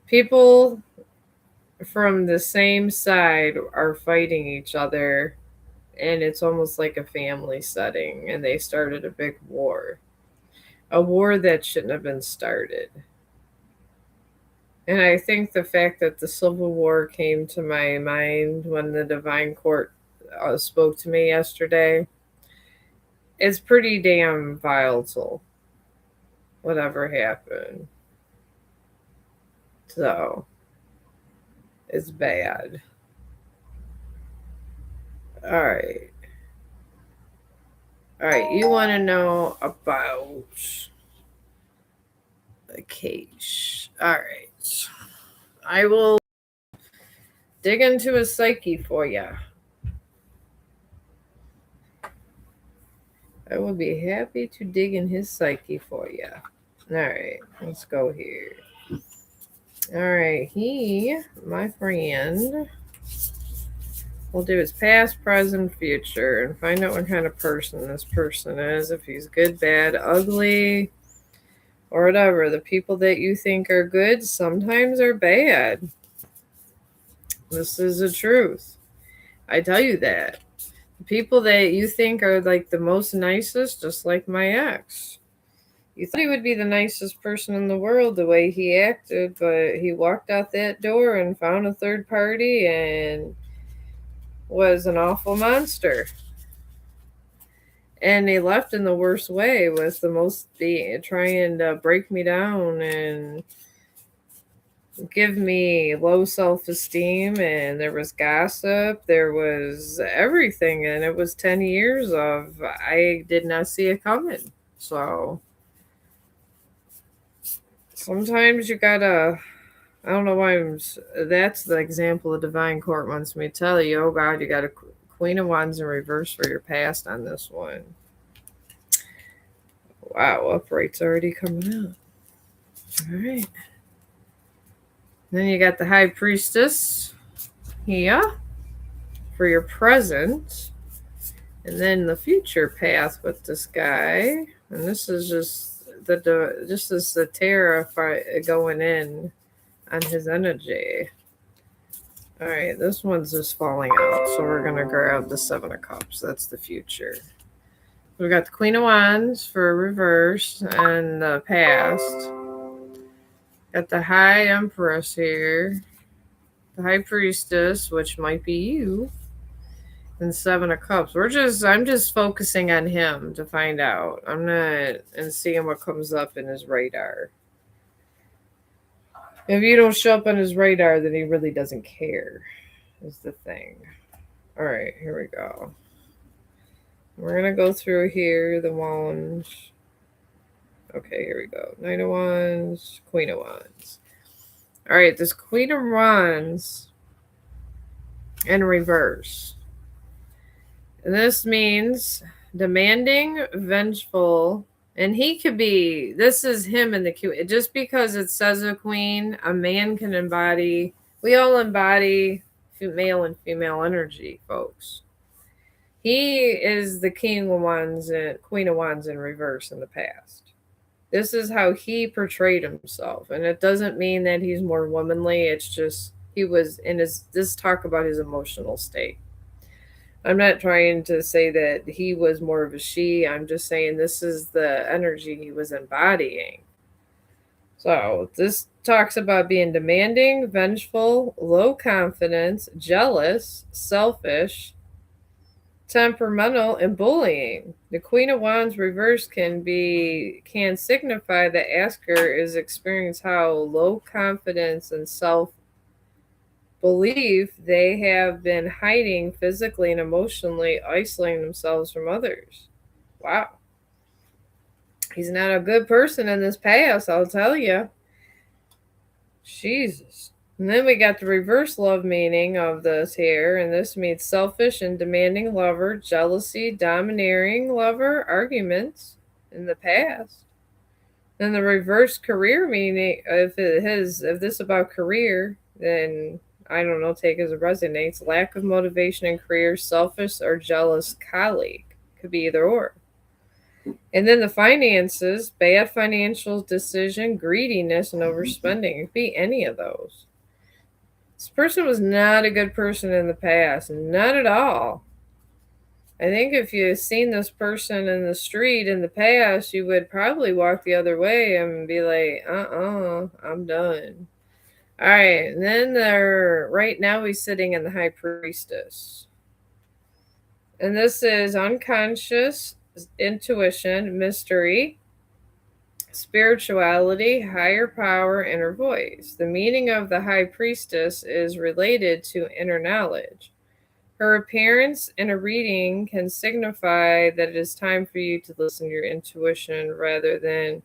people from the same side are fighting each other, and it's almost like a family setting, and they started a big war. A war that shouldn't have been started. And I think the fact that the Civil War came to my mind when the Divine Court spoke to me yesterday is pretty damn volatile, whatever happened. So, it's bad. All right. All right. You want to know about the case. All right. I will dig into his psyche for you. I will be happy to dig in his psyche for you. All right, let's go here. All right, my friend, will do his past, present, future, and find out what kind of person this person is. If he's good, bad, ugly, or whatever. The people that you think are good sometimes are bad. This is the truth. I tell you that. The people that you think are like the most nicest, just like my ex. You thought he would be the nicest person in the world the way he acted, but he walked out that door and found a third party, and was an awful monster. And he left in the worst way, was the most trying to break me down and give me low self-esteem, and there was gossip, there was everything, and it was 10 years of I did not see it coming. So sometimes you gotta, I don't know why that's the example the divine court wants me to tell you. Oh God, you got a Queen of Wands in reverse for your past on this one. Wow, upright's already coming out. All right. Then you got the High Priestess here for your present. And then the future path with this guy. And this is just the Terra going in on his energy. All right, this one's just falling out. So we're going to grab the Seven of Cups. That's the future. We've got the Queen of Wands for reverse and the past. Got the High Empress here. The High Priestess, which might be you. And Seven of Cups. I'm just focusing on him to find out. I'm not and seeing what comes up in his radar. If you don't show up on his radar, then he really doesn't care, is the thing. All right, here we go. We're going to go through here, the Wands. Okay, here we go. Knight of Wands, Queen of Wands. All right, this Queen of Wands in reverse. And this means demanding, vengeful, and he could be, this is him in the Q. Just because it says a queen, a man can embody, we all embody male and female energy, folks. He is the King of Wands and Queen of Wands in reverse in the past. This is how he portrayed himself. And it doesn't mean that he's more womanly. It's just he was in this talk about his emotional state. I'm not trying to say that he was more of a she. I'm just saying this is the energy he was embodying. So this talks about being demanding, vengeful, low confidence, jealous, selfish, temperamental, and bullying. The Queen of Wands reverse can signify that asker is experiencing how low confidence and self belief they have been hiding physically and emotionally, isolating themselves from others. Wow. He's not a good person in this past, I'll tell you. Jesus. And then we got the reverse love meaning of this here, and this means selfish and demanding lover, jealousy, domineering lover, arguments in the past. Then the reverse career meaning, if this about career, then I don't know, take as it resonates. Lack of motivation in career, selfish or jealous colleague. Could be either or. And then the finances, bad financial decision, greediness, and overspending. It could be any of those. This person was not a good person in the past. Not at all. I think if you had seen this person in the street in the past, you would probably walk the other way and be like, I'm done. All right, and then right now he's sitting in the High Priestess. And this is unconscious, intuition, mystery, spirituality, higher power, inner voice. The meaning of the High Priestess is related to inner knowledge. Her appearance in a reading can signify that it is time for you to listen to your intuition rather than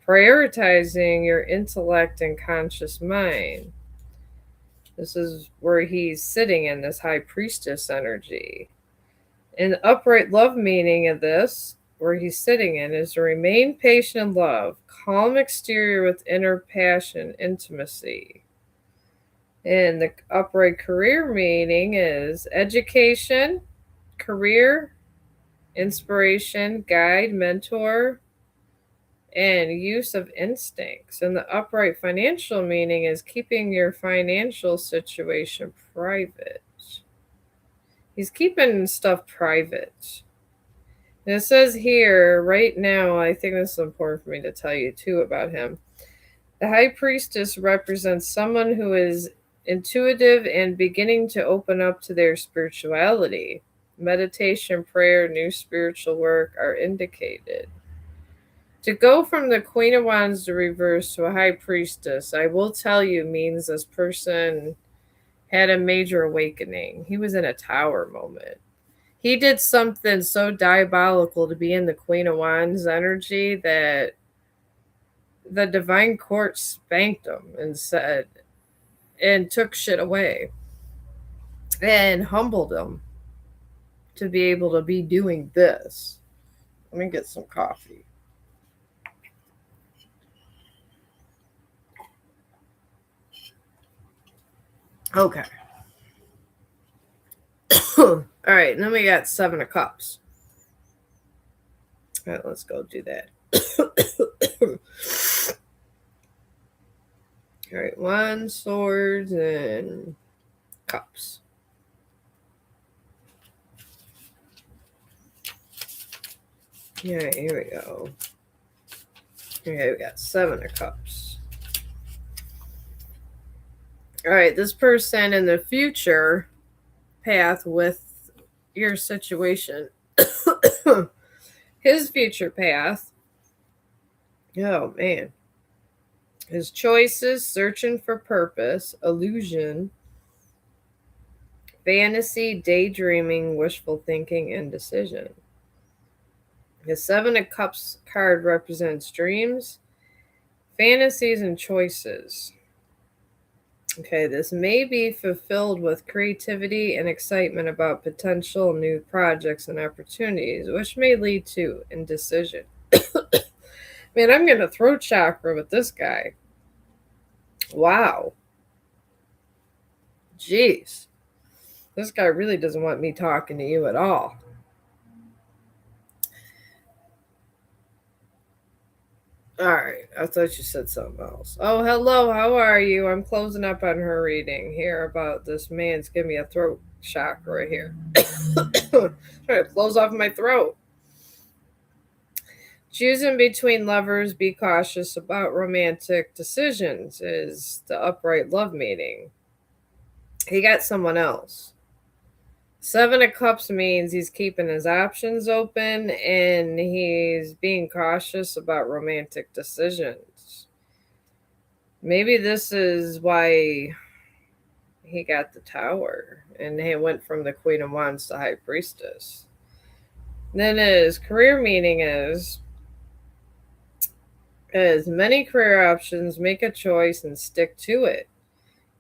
prioritizing your intellect and conscious mind. This is where he's sitting in this High Priestess energy. And the upright love meaning of this, where he's sitting in, is to remain patient in love, calm exterior with inner passion, intimacy. And the upright career meaning is education, career, inspiration, guide, mentor, and use of instincts. And the upright financial meaning is keeping your financial situation private. He's keeping stuff private. And it says here, right now, I think this is important for me to tell you too about him. The High Priestess represents someone who is intuitive, and beginning to open up to their spirituality. Meditation, prayer, new spiritual work are indicated. To go from the Queen of Wands to reverse to a High Priestess, I will tell you, means this person had a major awakening. He was in a tower moment. He did something so diabolical to be in the Queen of Wands energy that the divine court spanked him and said, and took shit away and humbled him to be able to be doing this. Let me get some coffee. Okay. All right, and then we got 7 of Cups. All right, let's go do that. All right, 1 swords and cups. Yeah, here we go. Okay, we got 7 of Cups. All right, this person in the future path with your situation, his future path, oh man, his choices, searching for purpose, illusion, fantasy, daydreaming, wishful thinking, indecision. His 7 of Cups card represents dreams, fantasies, and choices. Okay, this may be fulfilled with creativity and excitement about potential new projects and opportunities, which may lead to indecision. Man, I'm going to throat chakra with this guy. Wow. Jeez. This guy really doesn't want me talking to you at all. All right, I thought you said something else. Oh, hello, how are you? I'm closing up on her reading here about this man's giving me a throat chakra here. Trying to close off my throat. Choosing between lovers, be cautious about romantic decisions is the upright love meeting. He got someone else. 7 of Cups means he's keeping his options open and he's being cautious about romantic decisions. Maybe this is why he got the Tower and he went from the Queen of Wands to High Priestess. Then his career meaning is as many career options, make a choice and stick to it.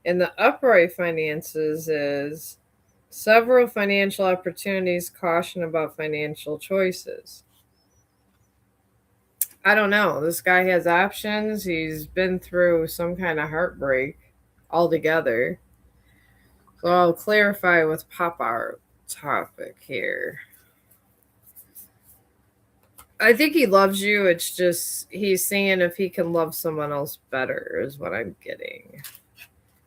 And the upright finances is several financial opportunities, caution about financial choices. I don't know. This guy has options. He's been through some kind of heartbreak altogether. So I'll clarify with pop art topic here. I think he loves you. It's just he's seeing if he can love someone else better, is what I'm getting.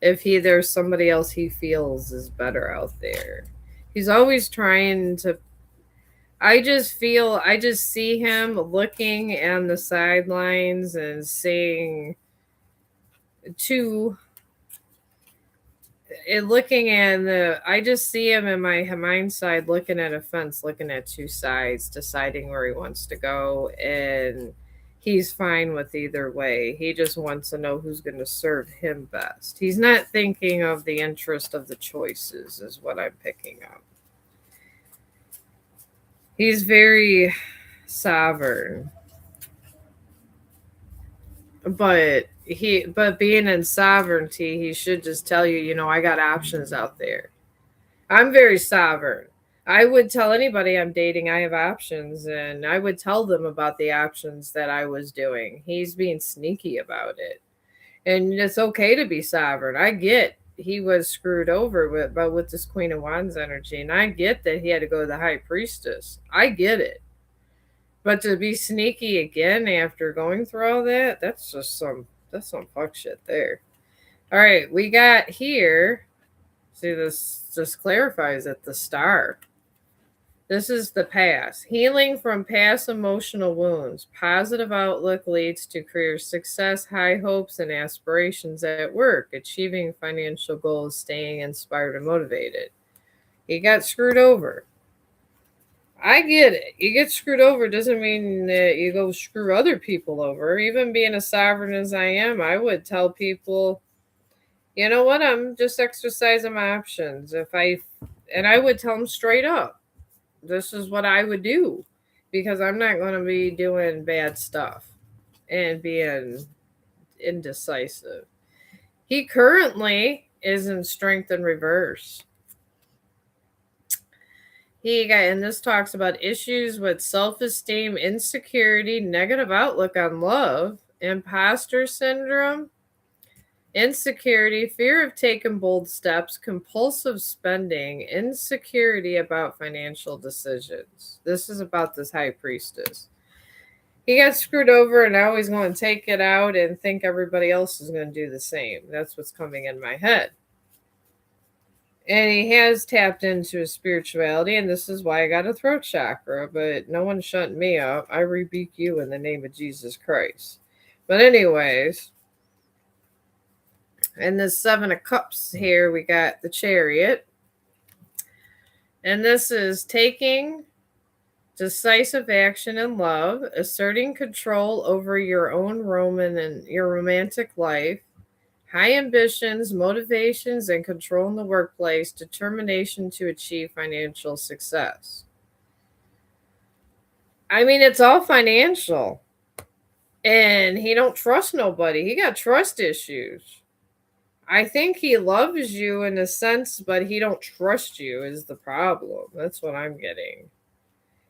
If there's somebody else he feels is better out there. He's always trying to. I just see him looking on the sidelines and seeing two. Looking at I just see him in my mind side looking at a fence, looking at 2 sides, deciding where he wants to go, and he's fine with either way. He just wants to know who's going to serve him best. He's not thinking of the interest of the choices, is what I'm picking up. He's very sovereign. But being in sovereignty, he should just tell you, I got options out there. I'm very sovereign. I would tell anybody I'm dating I have options, and I would tell them about the options that I was doing. He's being sneaky about it. And it's okay to be sovereign. I get he was screwed over with this Queen of Wands energy, and I get that he had to go to the High Priestess. I get it. But to be sneaky again after going through all that, that's some fuck shit there. All right, we got here. See, this just clarifies it, the Star. This is the past. Healing from past emotional wounds. Positive outlook leads to career success, high hopes, and aspirations at work, achieving financial goals, staying inspired and motivated. He got screwed over. I get it. You get screwed over doesn't mean that you go screw other people over. Even being as sovereign as I am, I would tell people, you know what, I'm just exercising my options. And I would tell them straight up, this is what I would do because I'm not going to be doing bad stuff and being indecisive. He currently is in strength in reverse. And this talks about issues with self esteem, insecurity, negative outlook on love, imposter syndrome, insecurity, fear of taking bold steps, compulsive spending, insecurity about financial decisions. This is about this high priestess. He got screwed over and now he's going to take it out and think everybody else is going to do the same. That's what's coming in my head. And he has tapped into his spirituality, and this is why I got a throat chakra, but no one's shutting me up. I rebuke you in the name of Jesus Christ. But anyways, in this Seven of Cups here, we got the Chariot. And this is taking decisive action in love, asserting control over your own your romantic life, high ambitions, motivations, and control in the workplace, determination to achieve financial success. I mean, it's all financial. And he don't trust nobody. He got trust issues. I think he loves you in a sense, but he don't trust you is the problem. That's what I'm getting.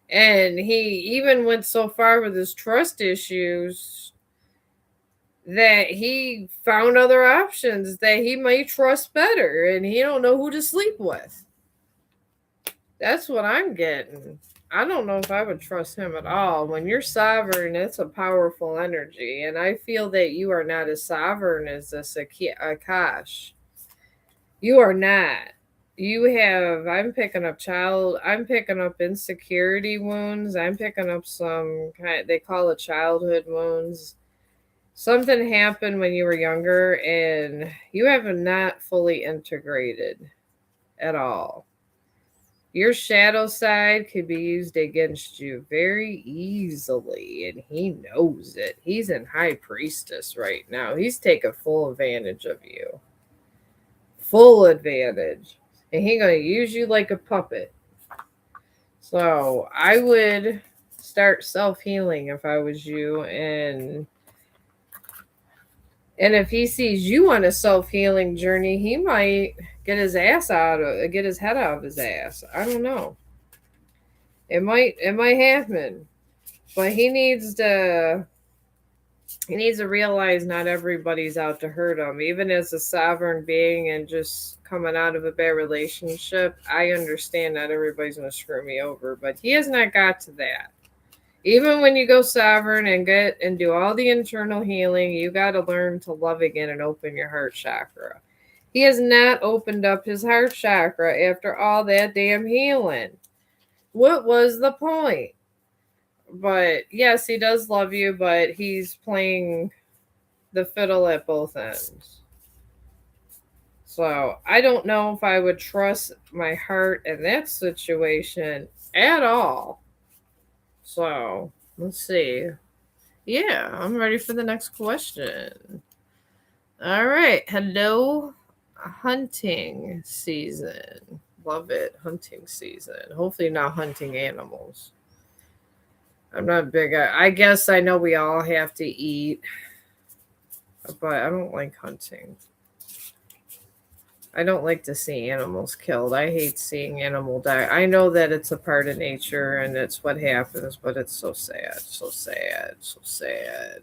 And he even went so far with his trust issues that he found other options that he might trust better, and he don't know who to sleep with. That's what I'm getting. I don't know if I would trust him at all. When you're sovereign, it's a powerful energy, and I feel that you are not as sovereign as this Akash. You are not. I'm picking up insecurity wounds. I'm picking up some they call it childhood wounds. Something happened when you were younger and you have not fully integrated at all. Your shadow side could be used against you very easily, and he knows it. He's in High Priestess right now. He's taking full advantage of you. Full advantage. And he's going to use you like a puppet. So I would start self-healing if I was you, and if he sees you on a self-healing journey, he might get his head out of his ass. I don't know. It might happen. But he needs to realize not everybody's out to hurt him. Even as a sovereign being and just coming out of a bad relationship, I understand not everybody's going to screw me over, but he has not got to that. Even when you go sovereign and do all the internal healing, you got to learn to love again and open your heart chakra. He has not opened up his heart chakra after all that damn healing. What was the point? But yes, he does love you, but he's playing the fiddle at both ends. So I don't know if I would trust my heart in that situation at all. So let's see. Yeah, I'm ready for the next question. All right. Hello, hunting season. Love it. Hunting season. Hopefully, not hunting animals. I'm not big. I guess I know we all have to eat, but I don't like hunting. I don't like to see animals killed. I hate seeing animal die. I know that it's a part of nature and it's what happens, but it's so sad, so sad, so sad.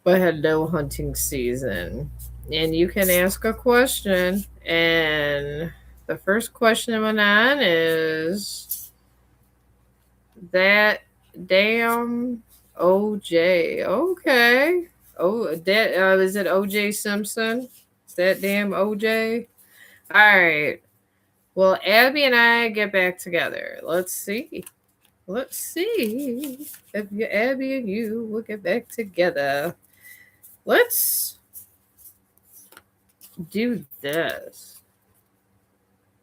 But hello, hunting season. And you can ask a question. And the first question went on is that damn OJ. Okay. Oh, that is it OJ Simpson? That damn OJ. All right. Will Abby and I get back together? Let's see. Let's see if Abby and you will get back together. Let's do this.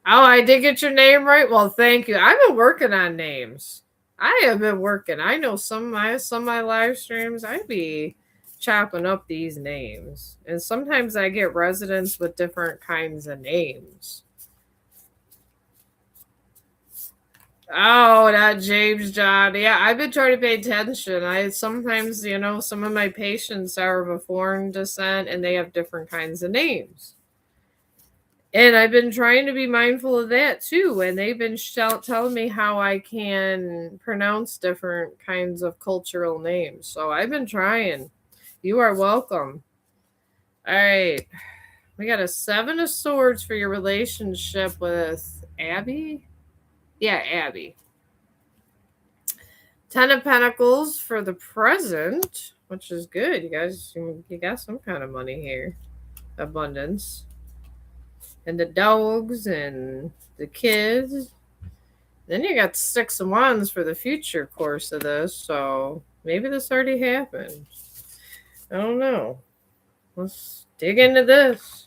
Oh, I did get your name right. Well, thank you. I've been working on names. I have been working. I know some of my live streams. I'd be chopping up these names, and sometimes I get residents with different kinds of names. Oh, that James John. Yeah, I've been trying to pay attention. I sometimes, some of my patients are of a foreign descent and they have different kinds of names. And I've been trying to be mindful of that too. And they've been telling me how I can pronounce different kinds of cultural names. So I've been trying. You are welcome. All right. We got a 7 of Swords for your relationship with Abby. Yeah, Abby. 10 of Pentacles for the present, which is good. You guys, you got some kind of money here. Abundance. And the dogs and the kids. Then you got 6 of Wands for the future course of this. So maybe this already happened. I don't know. Let's dig into this.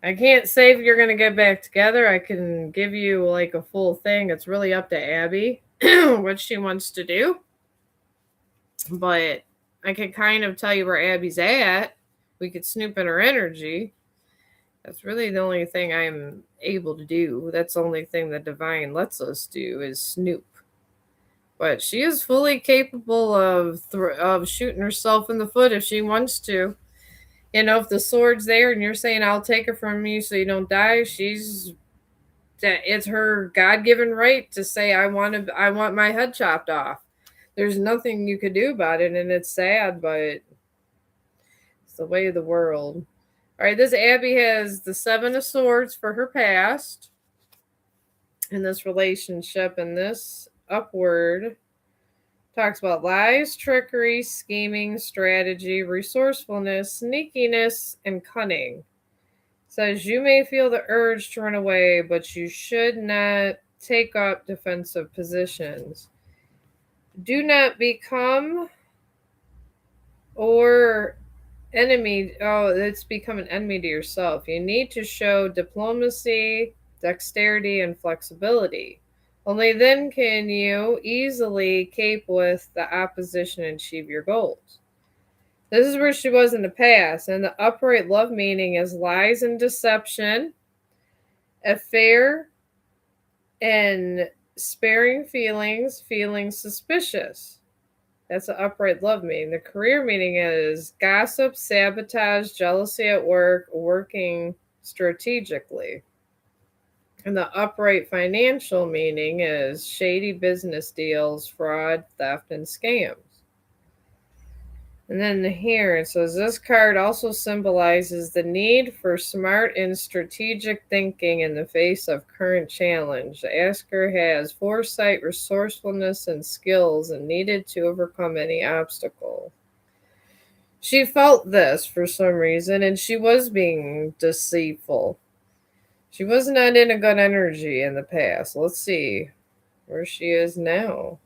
I can't say if you're going to get back together. I can give you like a full thing. It's really up to Abby what she wants to do. But I can kind of tell you where Abby's at. We could snoop in her energy. That's really the only thing I'm able to do. That's the only thing the divine lets us do is snoop. But she is fully capable of shooting herself in the foot if she wants to. If the sword's there and you're saying I'll take it from you so you don't die, it's her God-given right to say I want my head chopped off. There's nothing you could do about it, and it's sad, but it's the way of the world. All right, this Abby has the 7 of Swords for her past in this relationship, and this upward talks about lies, trickery, scheming, strategy, resourcefulness, sneakiness, and cunning. It says you may feel the urge to run away, but you should not take up defensive positions. Do not become or enemy. Oh, it's become an enemy to yourself. You need to show diplomacy, dexterity, and flexibility. Only then can you easily cope with the opposition and achieve your goals. This is where she was in the past, and the upright love meaning is lies and deception, affair, and sparing feelings, feeling suspicious. That's an upright love meaning. The career meaning is gossip, sabotage, jealousy at work, working strategically. And the upright financial meaning is shady business deals, fraud, theft, and scams. And then here it says this card also symbolizes the need for smart and strategic thinking in the face of current challenge. The asker has foresight, resourcefulness, and skills and needed to overcome any obstacle. She felt this for some reason, and she was being deceitful. She was not in a good energy in the past. Let's see where she is now.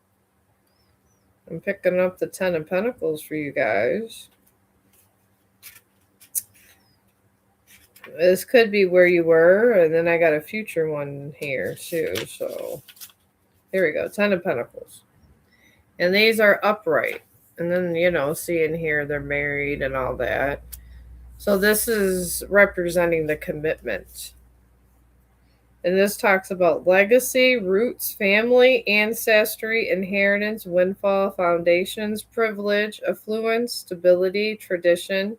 I'm picking up the 10 of Pentacles for you guys. This could be where you were, and then I got a future one here too. So here we go, 10 of Pentacles. And these are upright. And then, seeing here they're married and all that. So this is representing the commitment. And this talks about legacy, roots, family, ancestry, inheritance, windfall, foundations, privilege, affluence, stability, tradition.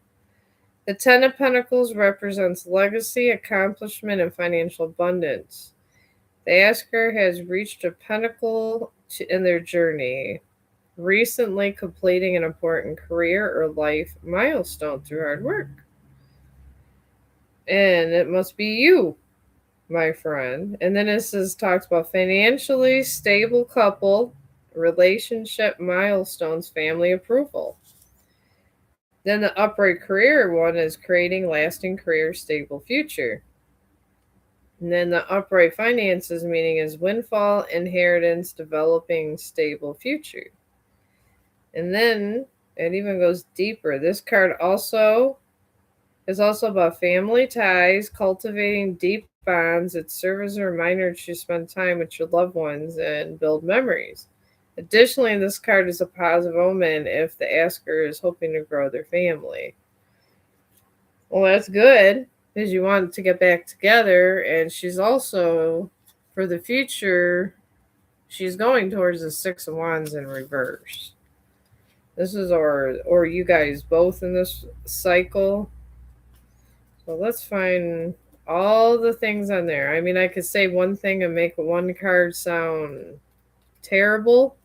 The 10 of Pentacles represents legacy, accomplishment, and financial abundance. The asker has reached a pinnacle in their journey, recently completing an important career or life milestone through hard work. And it must be you, my friend. And then it talks about financially stable couple, relationship milestones, family approval. Then the upright career one is creating lasting career, stable future. And then the upright finances meaning is windfall, inheritance, developing stable future. And then it even goes deeper. This card also is also about family ties, cultivating deep bonds. It serves as a reminder to spend time with your loved ones and build memories. Additionally, this card is a positive omen if the asker is hoping to grow their family. Well, that's good because you want to get back together. And she's also, for the future, she's going towards the Six of Wands in reverse. This is or you guys both in this cycle. So let's find all the things on there. I mean, I could say one thing and make one card sound terrible,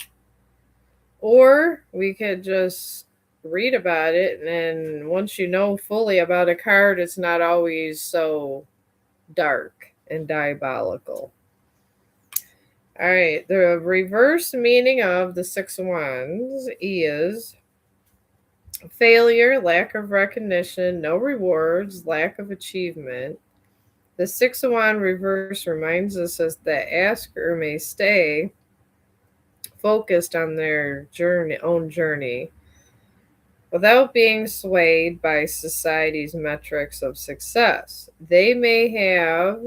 or we could just read about it, and then once you know fully about a card, it's not always so dark and diabolical. All right, the reverse meaning of the Six of Wands is failure, lack of recognition, no rewards, lack of achievement. The Six of Wands reverse reminds us as the asker may stay focused on their own journey without being swayed by society's metrics of success. They may have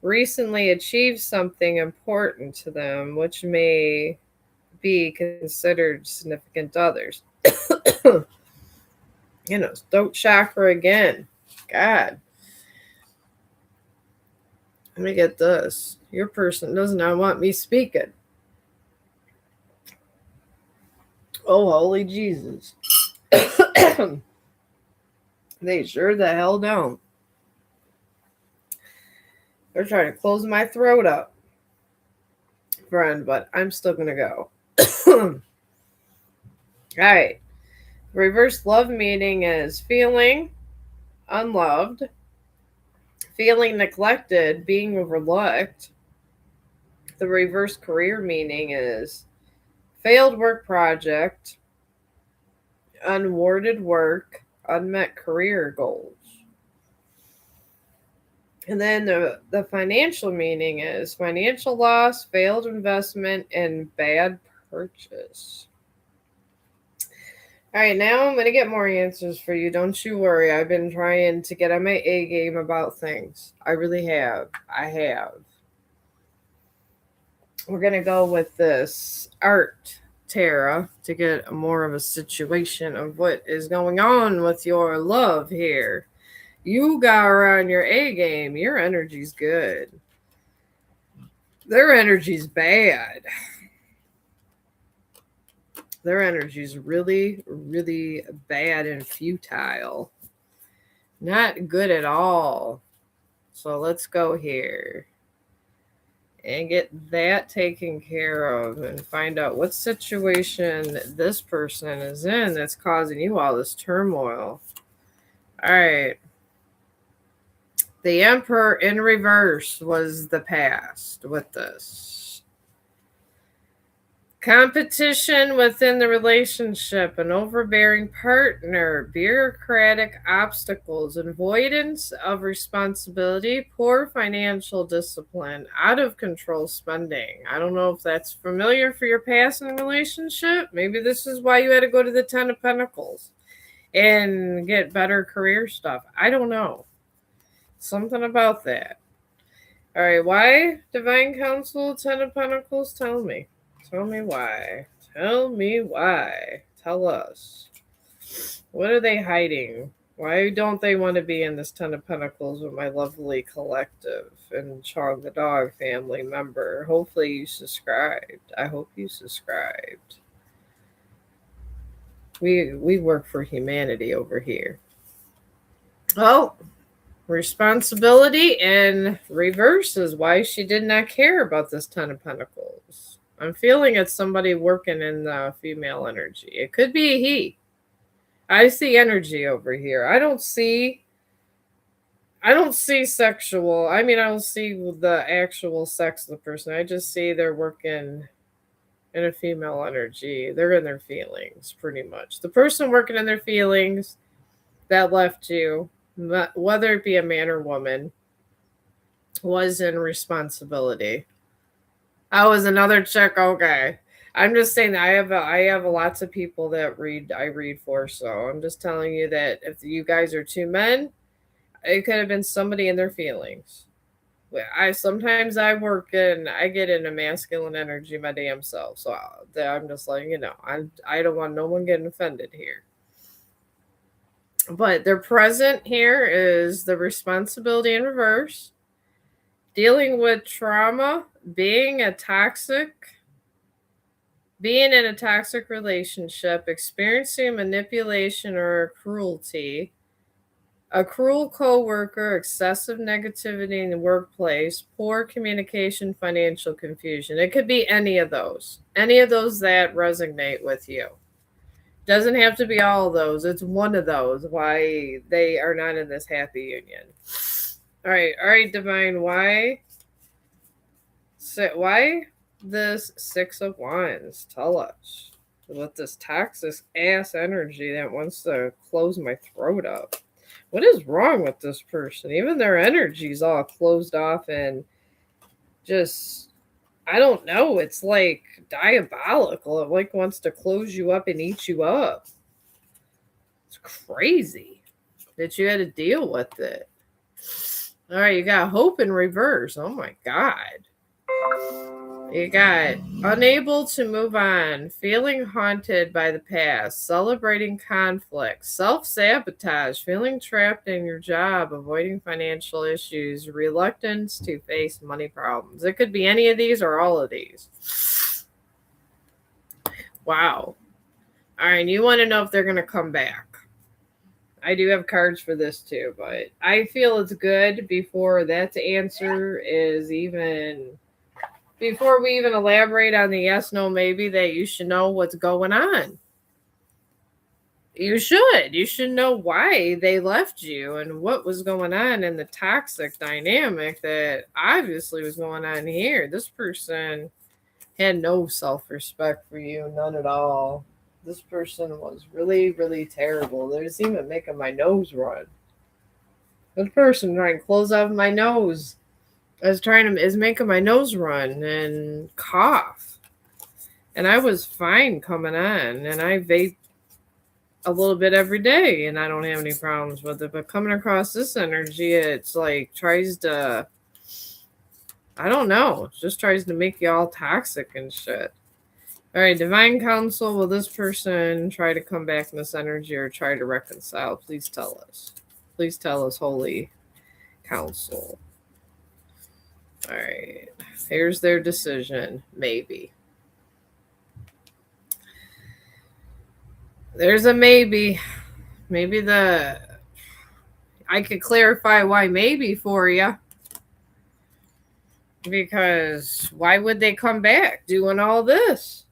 recently achieved something important to them, which may be considered significant to others. Throat chakra again. God. Let me get this. Your person does not want me speaking. Oh, holy Jesus. They sure the hell don't. They're trying to close my throat up, friend, but I'm still going to go. All right. Reverse love meaning is feeling unloved, feeling neglected, being overlooked. The reverse career meaning is failed work project, unawarded work, unmet career goals. And then the financial meaning is financial loss, failed investment, and bad purchase. All right, now I'm going to get more answers for you. Don't you worry. I've been trying to get on my A game about things. I really have. I have. We're going to go with this art, Tara, to get more of a situation of what is going on with your love here. You got her on your A game. Your energy's good. Their energy's bad. Their energy's really, really bad and futile. Not good at all. So let's go here and get that taken care of and find out what situation this person is in that's causing you all this turmoil. All right. The Emperor in reverse was the past with this. Competition within the relationship, an overbearing partner, bureaucratic obstacles, avoidance of responsibility, poor financial discipline, out of control spending. I don't know if that's familiar for your past in a relationship. Maybe this is why you had to go to the Ten of Pentacles and get better career stuff. I don't know. Something about that. All right, why? Divine Council, Ten of Pentacles, tell me. Tell me why. Tell me why. Tell us. What are they hiding? Why don't they want to be in this Ten of Pentacles with my lovely collective and Chong the dog family member? Hopefully you subscribed. I hope you subscribed. We work for humanity over here. Oh, responsibility in reverse is why she did not care about this Ten of Pentacles. I'm feeling it's somebody working in the female energy. It could be a he. I see energy over here. I don't see sexual. I mean, I don't see the actual sex of the person. I just see they're working in a female energy. They're in their feelings, pretty much. The person working in their feelings that left you, whether it be a man or woman, was in responsibility. I was another chick. Okay. I'm just saying that I have lots of people that I read for, so I'm just telling you that if you guys are two men, it could have been somebody in their feelings. I sometimes I work and I get into masculine energy my damn self, so I'm just like, I don't want no one getting offended here. But their present here is the responsibility in reverse, dealing with trauma, being in a toxic relationship, experiencing manipulation or cruelty, a cruel coworker, excessive negativity in the workplace, poor communication, financial confusion. It could be any of those. Any of those that resonate with you. Doesn't have to be all of those. It's one of those why they are not in this happy union. All right, Divine. Why this Six of Wands? Tell us. With this toxic ass energy that wants to close my throat up. What is wrong with this person? Even their energy's all closed off and just, I don't know. It's like diabolical. It like wants to close you up and eat you up. It's crazy that you had to deal with it. All right, you got hope in reverse. Oh my God. You got unable to move on, feeling haunted by the past, celebrating conflict, self-sabotage, feeling trapped in your job, avoiding financial issues, reluctance to face money problems. It could be any of these or all of these. Wow. All right, you want to know if they're going to come back. I do have cards for this too, but I feel it's good before that answer is even... Before we even elaborate on the yes, no, maybe, that you should know what's going on. You should. You should know why they left you and what was going on in the toxic dynamic that obviously was going on here. This person had no self-respect for you, none at all. This person was really, really terrible. There's even making my nose run. This person trying to close off my nose. Is making my nose run and cough. And I was fine coming on. And I vape a little bit every day and I don't have any problems with it. But coming across this energy, it's like tries to, I don't know, just tries to make you all toxic and shit. All right, Divine Counsel, will this person try to come back in this energy or try to reconcile? Please tell us. Please tell us, Holy Counsel. All right, here's their decision, maybe. There's a maybe. Maybe I could clarify why maybe for you. Because why would they come back doing all this?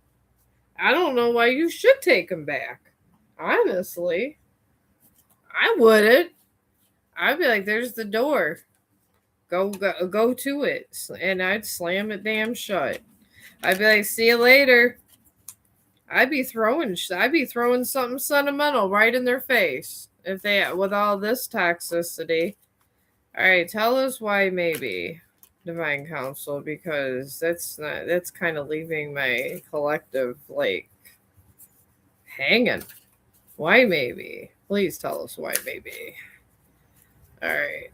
I don't know why you should take them back. Honestly, I wouldn't. I'd be like, there's the door. Go to it. And I'd slam it damn shut. I'd be like, see you later. I'd be throwing something sentimental right in their face if they, with all this toxicity. All right, tell us why maybe, Divine Counsel, because that's kind of leaving my collective like hanging. Why maybe? Please tell us why maybe. All right.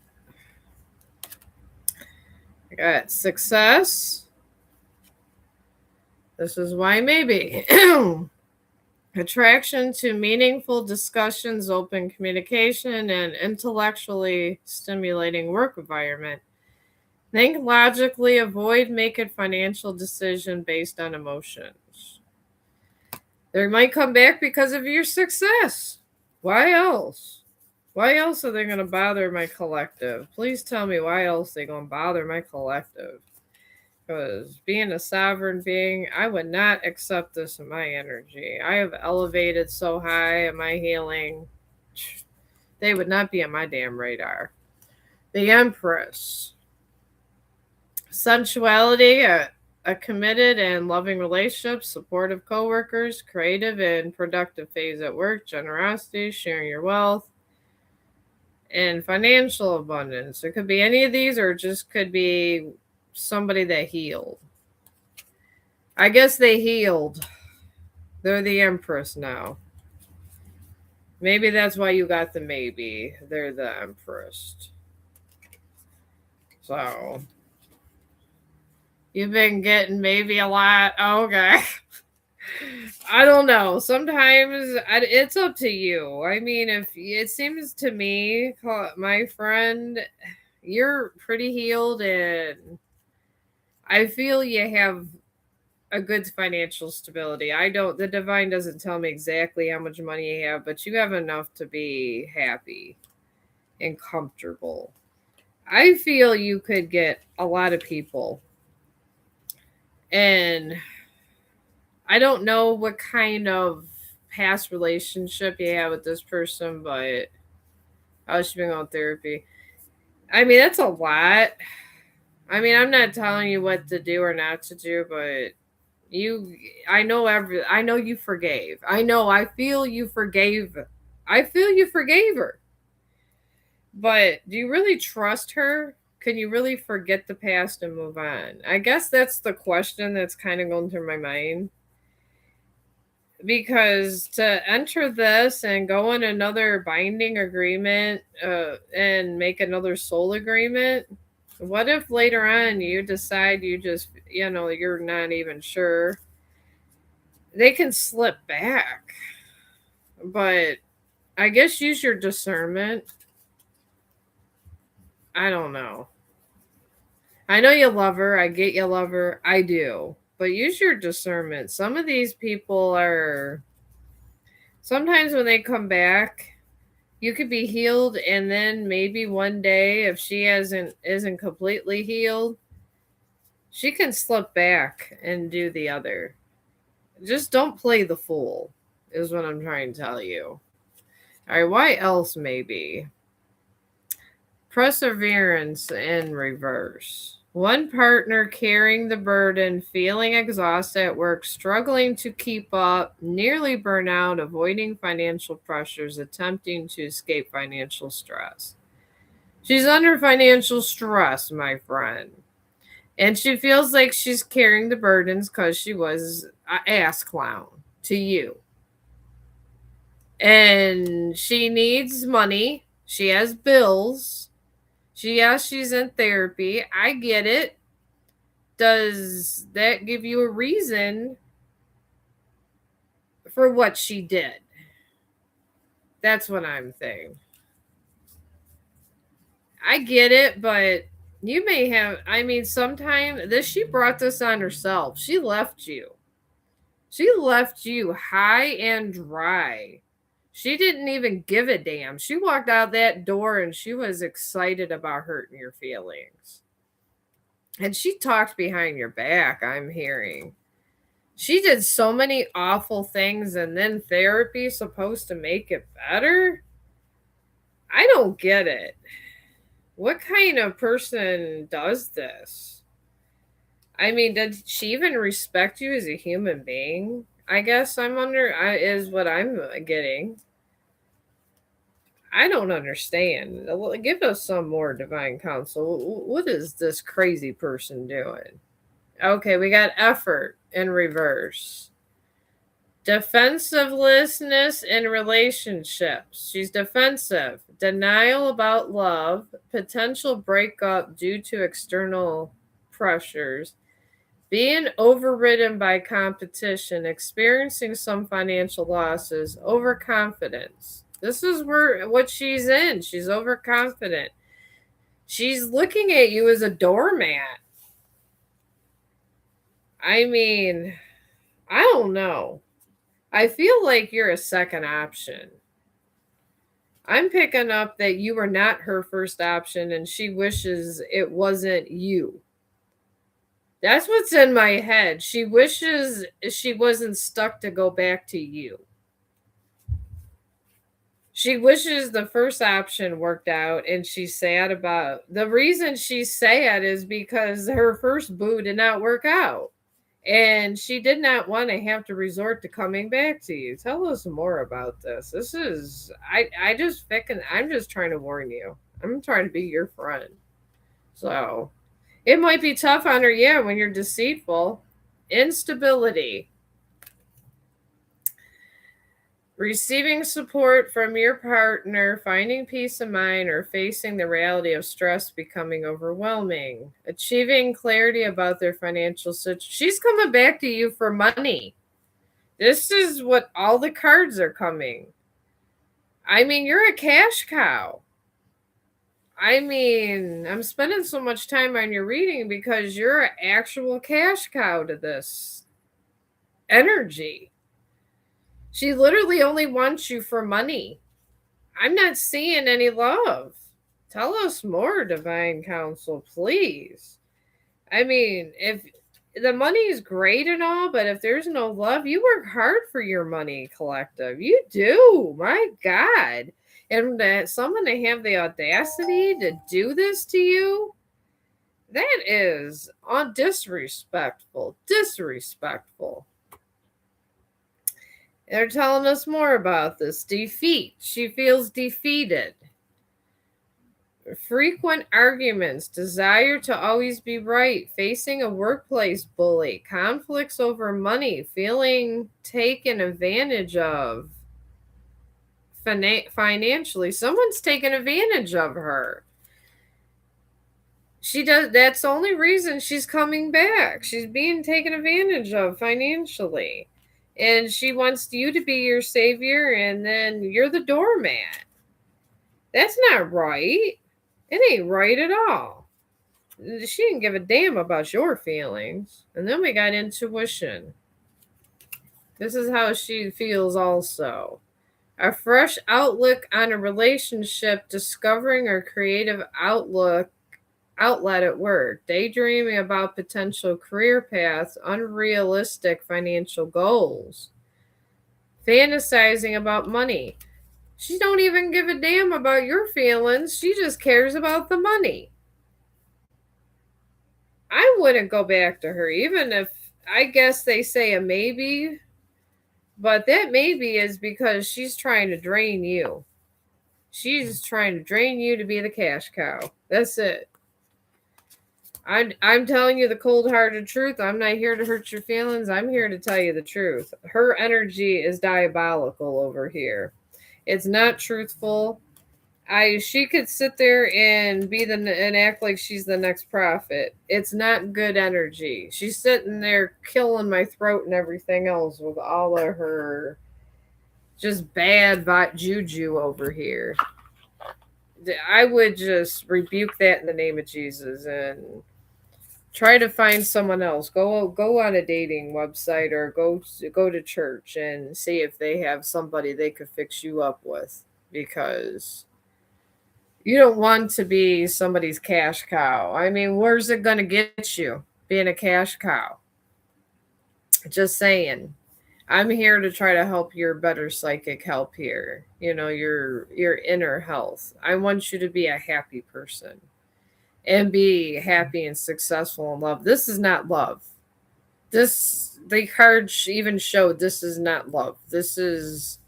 I got success. This is why maybe. Attraction to meaningful discussions, open communication, and intellectually stimulating work environment. Think logically, avoid making financial decision based on emotions. They might come back because of your success. Why else? Why else are they going to bother my collective? Please tell me why else they're going to bother my collective. Because being a sovereign being, I would not accept this in my energy. I have elevated so high in my healing. They would not be on my damn radar. The Empress. Sensuality, a committed and loving relationship, supportive coworkers, creative and productive phase at work, generosity, sharing your wealth, and financial abundance. It could be any of these, or it just could be somebody that healed. I guess they healed. They're the Empress now. Maybe that's why you got the maybe. They're the Empress. So you've been getting maybe a lot. Okay. I don't know. Sometimes it's up to you. I mean, if it seems to me, my friend, you're pretty healed, and I feel you have a good financial stability. I don't, the divine doesn't tell me exactly how much money you have, but you have enough to be happy and comfortable. I feel you could get a lot of people, and I don't know what kind of past relationship you have with this person, but I should be on therapy. I mean, that's a lot. I mean, I'm not telling you what to do or not to do, but you, I know you forgave. I feel you forgave. I feel you forgave her. But do you really trust her? Can you really forget the past and move on? I guess that's the question that's kind of going through my mind. Because to enter this and go in another binding agreement and make another soul agreement, what if later on you decide you just, you're not even sure? They can slip back, but I guess use your discernment. I don't know. I know you love her. I get you love her. I do. But use your discernment. Some of these people are, sometimes when they come back, you could be healed, and then maybe one day if she isn't completely healed, she can slip back and do the other. Just don't play the fool, is what I'm trying to tell you. All right, why else maybe? Perseverance in reverse. One partner carrying the burden, feeling exhausted at work, struggling to keep up, nearly burnout, avoiding financial pressures, attempting to escape financial stress. She's under financial stress, my friend. And she feels like she's carrying the burdens because she was an ass clown to you. And she needs money. She has bills. She's in therapy. I get it. Does that give you a reason for what she did? That's what I'm thinking. I get it, but you may have, I mean, sometime this, she brought this on herself. She left you. She left you high and dry. She didn't even give a damn. She walked out that door and she was excited about hurting your feelings. And she talked behind your back, I'm hearing. She did so many awful things, and then therapy supposed to make it better? I don't get it. What kind of person does this? I mean, did she even respect you as a human being? I guess is what I'm getting. I don't understand. Give us some more divine counsel. What is this crazy person doing? Okay, we got effort in reverse. Defensiveness in relationships. She's defensive. Denial about love. Potential breakup due to external pressures. Being overridden by competition. Experiencing some financial losses. Overconfidence. This is what she's in. She's overconfident. She's looking at you as a doormat. I mean, I don't know. I feel like you're a second option. I'm picking up that you were not her first option and she wishes it wasn't you. That's what's in my head. She wishes she wasn't stuck to go back to you. She wishes the first option worked out, and she's sad about the reason she's sad is because her first boo did not work out. And she did not want to have to resort to coming back to you. Tell us more about this. This is I'm just trying to warn you. I'm trying to be your friend. So it might be tough on her, yeah, when you're deceitful. Instability. Receiving support from your partner, finding peace of mind, or facing the reality of stress becoming overwhelming. Achieving clarity about their financial situation. She's coming back to you for money. This is what all the cards are coming. I mean, you're a cash cow. I mean, I'm spending so much time on your reading because you're an actual cash cow to this energy. She literally only wants you for money. I'm not seeing any love. Tell us more, Divine Council, please. I mean, if the money is great and all, but if there's no love, you work hard for your money, collective. You do. My God. And that someone to have the audacity to do this to you, that is disrespectful. Disrespectful. They're telling us more about this defeat. She feels defeated. Frequent arguments, desire to always be right, facing a workplace bully, conflicts over money, feeling taken advantage of financially. Someone's taken advantage of her. She does. That's the only reason she's coming back. She's being taken advantage of financially. And she wants you to be your savior, and then you're the doormat. That's not right. It ain't right at all. She didn't give a damn about your feelings. And then we got intuition. This is how she feels also. A fresh outlook on a relationship, discovering her creative outlet at work, daydreaming about potential career paths, unrealistic financial goals, fantasizing about money. She don't even give a damn about your feelings. She just cares about the money. I wouldn't go back to her, even if I guess they say a maybe, but that maybe is because she's trying to drain you. She's trying to drain you to be the cash cow. That's it. I'm telling you the cold hearted truth. I'm not here to hurt your feelings. I'm here to tell you the truth. Her energy is diabolical over here. It's not truthful. She could sit there and and act like she's the next prophet. It's not good energy. She's sitting there killing my throat and everything else with all of her just bad juju over here. I would just rebuke that in the name of Jesus and try to find someone else. Go on a dating website or go to church and see if they have somebody they could fix you up with, because you don't want to be somebody's cash cow. I mean, where's it going to get you being a cash cow? Just saying. I'm here to try to help your better psychic help here. You know, your inner health. I want you to be a happy person and be happy and successful in love. This is not love. The cards even showed this is not love. This is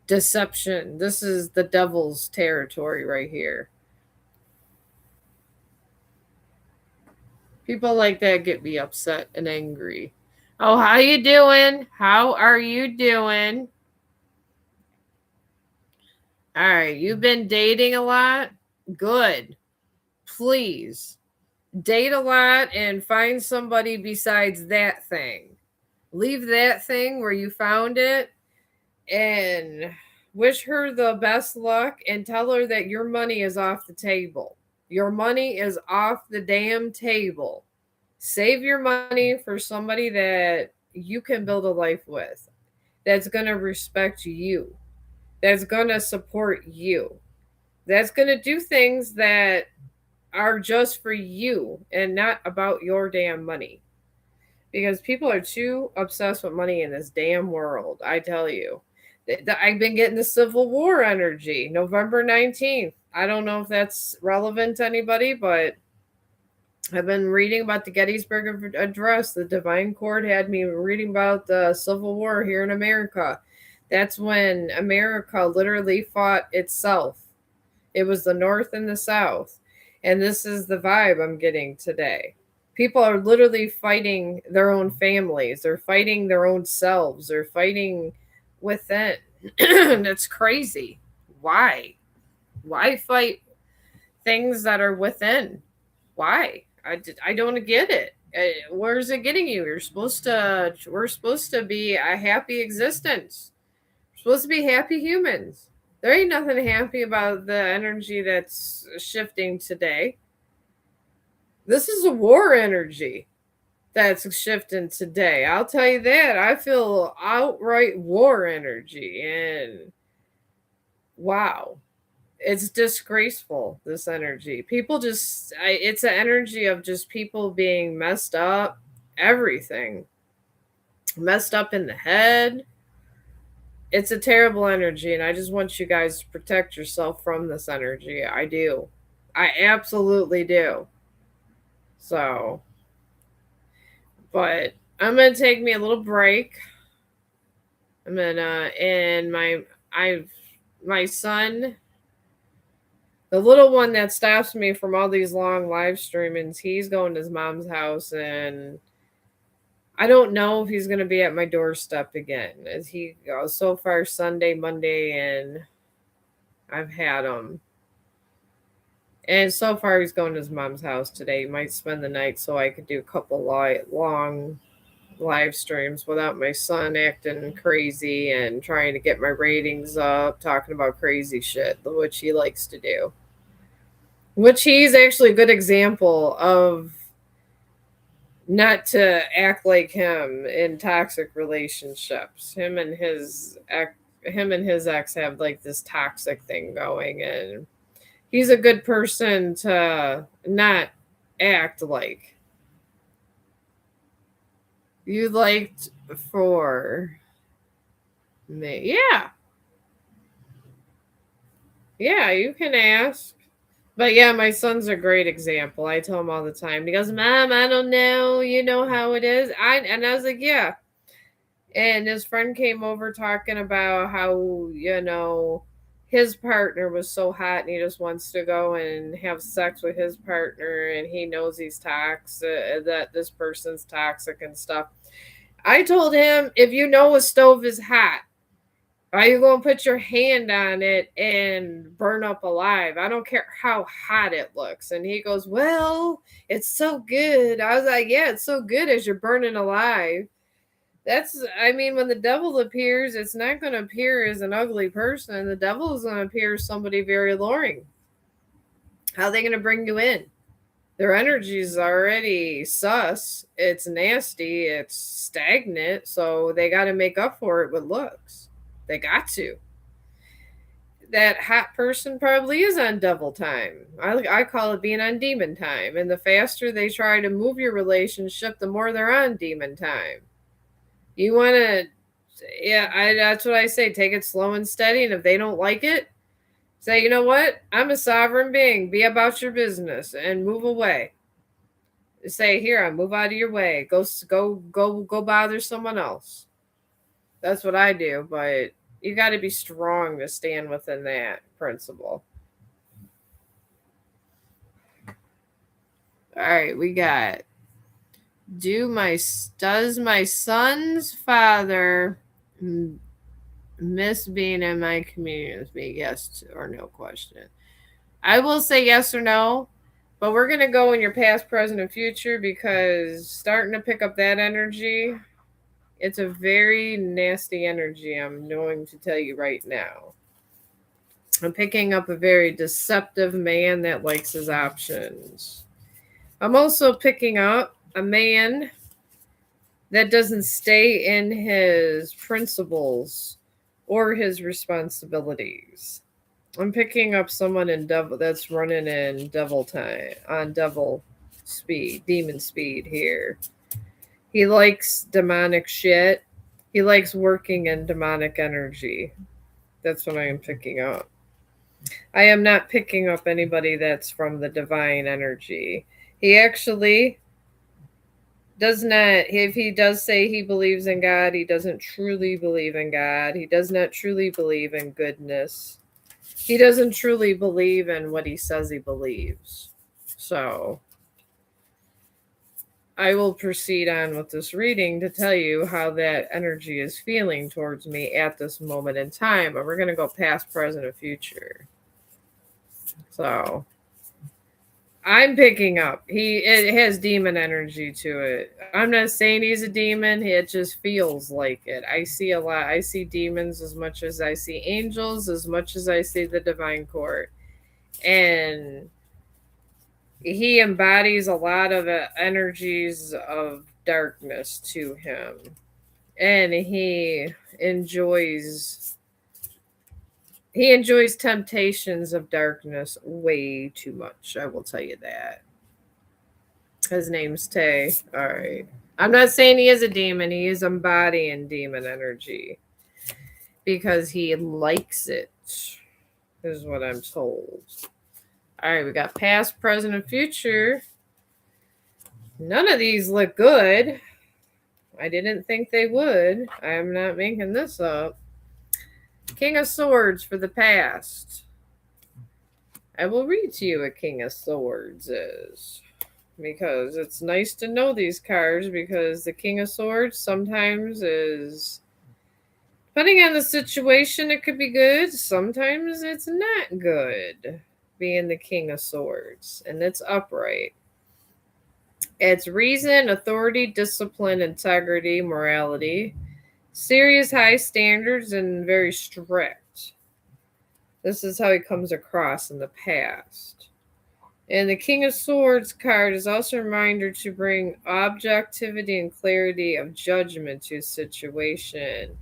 deception. This is the devil's territory right here. People like that get me upset and angry. Oh, how you doing? How are you doing? All right, you've been dating a lot? Good. Please date a lot and find somebody besides that thing. Leave that thing where you found it and wish her the best luck and tell her that your money is off the table. Your money is off the damn table. Save your money for somebody that you can build a life with, that's going to respect you, that's going to support you, that's going to do things that are just for you and not about your damn money. Because people are too obsessed with money in this damn world, I tell you. I've been getting the Civil War energy, November 19th. I don't know if that's relevant to anybody, but I've been reading about the Gettysburg Address. The Divine Court had me reading about the Civil War here in America. That's when America literally fought itself. It was the North and the South. And this is the vibe I'm getting today. People are literally fighting their own families. They're fighting their own selves. They're fighting within. That's crazy. Why? Why fight things that are within? Why? I don't get it. Where's it getting you? We're supposed to be a happy existence. We're supposed to be happy humans. There ain't nothing happy about the energy that's shifting today. This is a war energy that's shifting today. I'll tell you that. I feel outright war energy. And wow, it's disgraceful, this energy. People it's an energy of just people being messed up, everything. Messed up in the head. It's a terrible energy, and I just want you guys to protect yourself from this energy. I do. I absolutely do. So, but I'm gonna take me a little break. I'm gonna and my son, the little one that stops me from all these long live streamings, he's going to his mom's house, and I don't know if he's gonna be at my doorstep again. As he goes so far Sunday, Monday, and I've had him. And so far, he's going to his mom's house today. He might spend the night so I could do a couple long live streams without my son acting crazy and trying to get my ratings up, talking about crazy shit, which he likes to do. Which he's actually a good example of not to act like him in toxic relationships. Him and his ex have like this toxic thing going, and he's a good person to not act like. You liked for me. Yeah. Yeah, you can ask. But yeah, my son's a great example. I tell him all the time. He goes, Mom, I don't know. You know how it is. And I was like, yeah. And his friend came over talking about how, his partner was so hot and he just wants to go and have sex with his partner, and he knows he's toxic, that this person's toxic and stuff. I told him, if you know a stove is hot, are you going to put your hand on it and burn up alive? I don't care how hot it looks. And he goes, well, it's so good. I was like, yeah, it's so good as you're burning alive. When the devil appears, it's not going to appear as an ugly person. The devil is going to appear as somebody very alluring. How are they going to bring you in? Their energy is already sus. It's nasty. It's stagnant. So they got to make up for it with looks. They got to. That hot person probably is on devil time. I call it being on demon time. And the faster they try to move your relationship, the more they're on demon time. You want to, that's what I say. Take it slow and steady. And if they don't like it, say, you know what? I'm a sovereign being. Be about your business and move away. Say, here, I move out of your way. Go bother someone else. That's what I do. But you got to be strong to stand within that principle. All right, we got. Does my son's father miss being in my community with me? Yes or no question. I will say yes or no, but we're going to go in your past, present, and future, because starting to pick up that energy, it's a very nasty energy. I'm going to tell you right now. I'm picking up a very deceptive man that likes his options. I'm also picking up a man that doesn't stay in his principles or his responsibilities. I'm picking up someone in devil that's running in devil time, on devil speed, demon speed here. He likes demonic shit. He likes working in demonic energy. That's what I am picking up. I am not picking up anybody that's from the divine energy. He actually does not, if he does say he believes in God, he doesn't truly believe in God. He does not truly believe in goodness. He doesn't truly believe in what he says he believes. So I will proceed on with this reading to tell you how that energy is feeling towards me at this moment in time. But we're going to go past, present, and future. So I'm picking up. It has demon energy to it. I'm not saying he's a demon. It just feels like it. I see a lot. I see demons as much as I see angels, as much as I see the divine court. And he embodies a lot of energies of darkness to him. And he enjoys temptations of darkness way too much. I will tell you that. His name's Tay. All right. I'm not saying he is a demon. He is embodying demon energy because he likes it, is what I'm told. All right, we got past, present, and future. None of these look good. I didn't think they would. I'm not making this up. King of Swords for the past. I will read to you what King of Swords is, because it's nice to know these cards, because the King of Swords sometimes is, depending on the situation, it could be good. Sometimes it's not good being the King of Swords, and it's upright. It's reason, authority, discipline, integrity, morality, serious high standards, and very strict. This is how he comes across in the past. And the King of Swords card is also a reminder to bring objectivity and clarity of judgment to a situation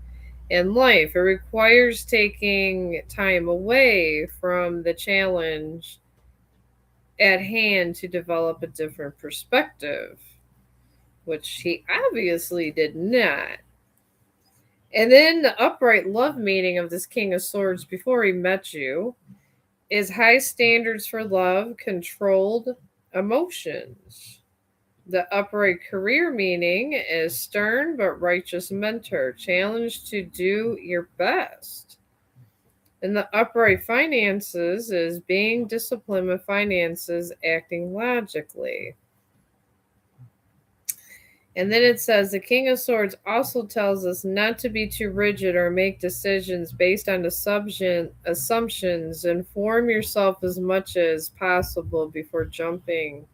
in life. It requires taking time away from the challenge at hand to develop a different perspective, which he obviously did not. And then the upright love meaning of this King of Swords before he met you is high standards for love, controlled emotions. The upright career meaning is stern but righteous mentor, challenged to do your best. And the upright finances is being disciplined with finances, acting logically. And then it says the King of Swords also tells us not to be too rigid or make decisions based on assumptions. Inform yourself as much as possible before jumping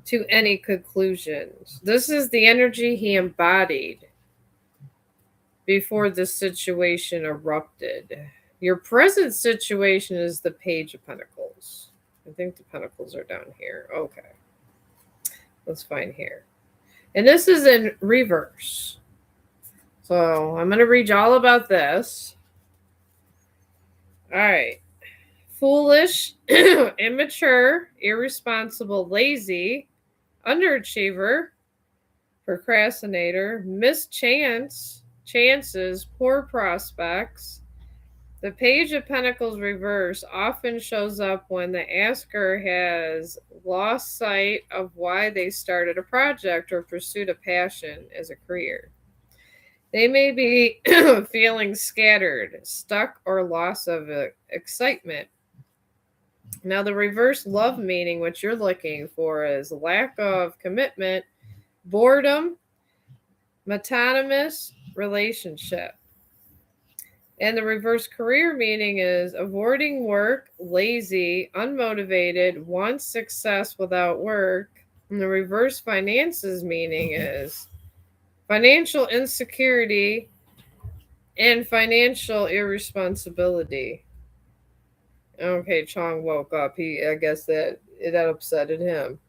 to any conclusions. This is the energy he embodied before this situation erupted. Your present situation is the Page of Pentacles. I think the Pentacles are down here. Okay. Let's find here. And this is in reverse. So I'm going to read you all about this. All right. Foolish, immature, irresponsible, lazy, underachiever, procrastinator, mischance, chances, poor prospects. The Page of Pentacles reverse often shows up when the asker has lost sight of why they started a project or pursued a passion as a career. They may be feeling scattered, stuck, or loss of excitement. Now, the reverse love meaning, what you're looking for, is lack of commitment, boredom, monotonous relationship. And the reverse career meaning is avoiding work, lazy, unmotivated, wants success without work. And the reverse finances meaning is financial insecurity and financial irresponsibility. Okay, Chong woke up. I guess that upsetted him.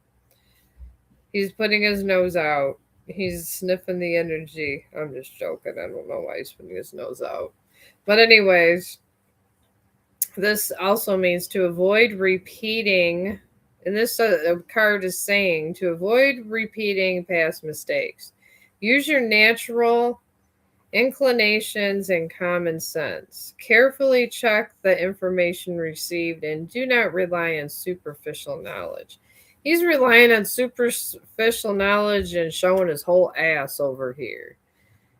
He's putting his nose out. He's sniffing the energy. I'm just joking. I don't know why he's putting his nose out. But anyways, this also means to avoid repeating, and this card is saying to avoid repeating past mistakes. Use your natural inclinations and common sense. Carefully check the information received and do not rely on superficial knowledge. He's relying on superficial knowledge and showing his whole ass over here.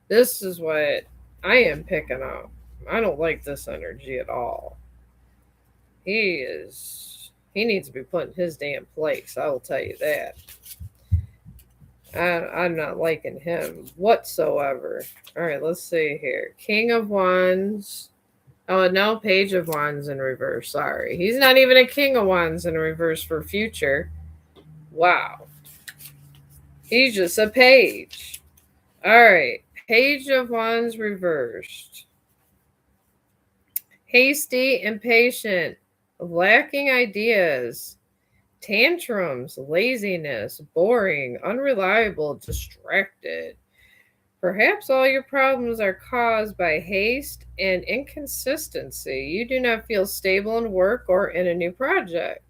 This is what I am picking up. I don't like this energy at all. He needs to be put in his damn place. I will tell you that. I'm not liking him whatsoever. All right, let's see here. King of Wands. Oh, no, Page of Wands in reverse. Sorry. He's not even a King of Wands in reverse for future. Wow. He's just a page. All right. Page of Wands reversed. Hasty, impatient, lacking ideas, tantrums, laziness, boring, unreliable, distracted. Perhaps all your problems are caused by haste and inconsistency. You do not feel stable in work or in a new project.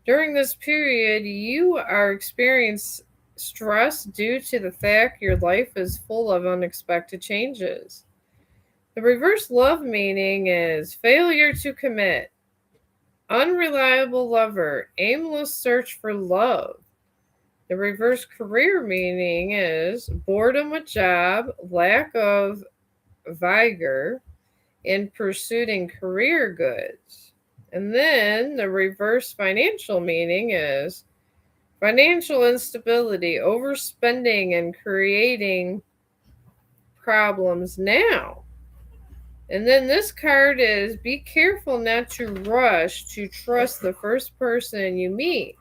During this period, you are experiencing stress due to the fact your life is full of unexpected changes. The reverse love meaning is failure to commit, unreliable lover, aimless search for love. The reverse career meaning is boredom with job, lack of vigor in pursuing career goods. And then the reverse financial meaning is financial instability, overspending, and creating problems now. And then this card is be careful not to rush to trust the first person you meet.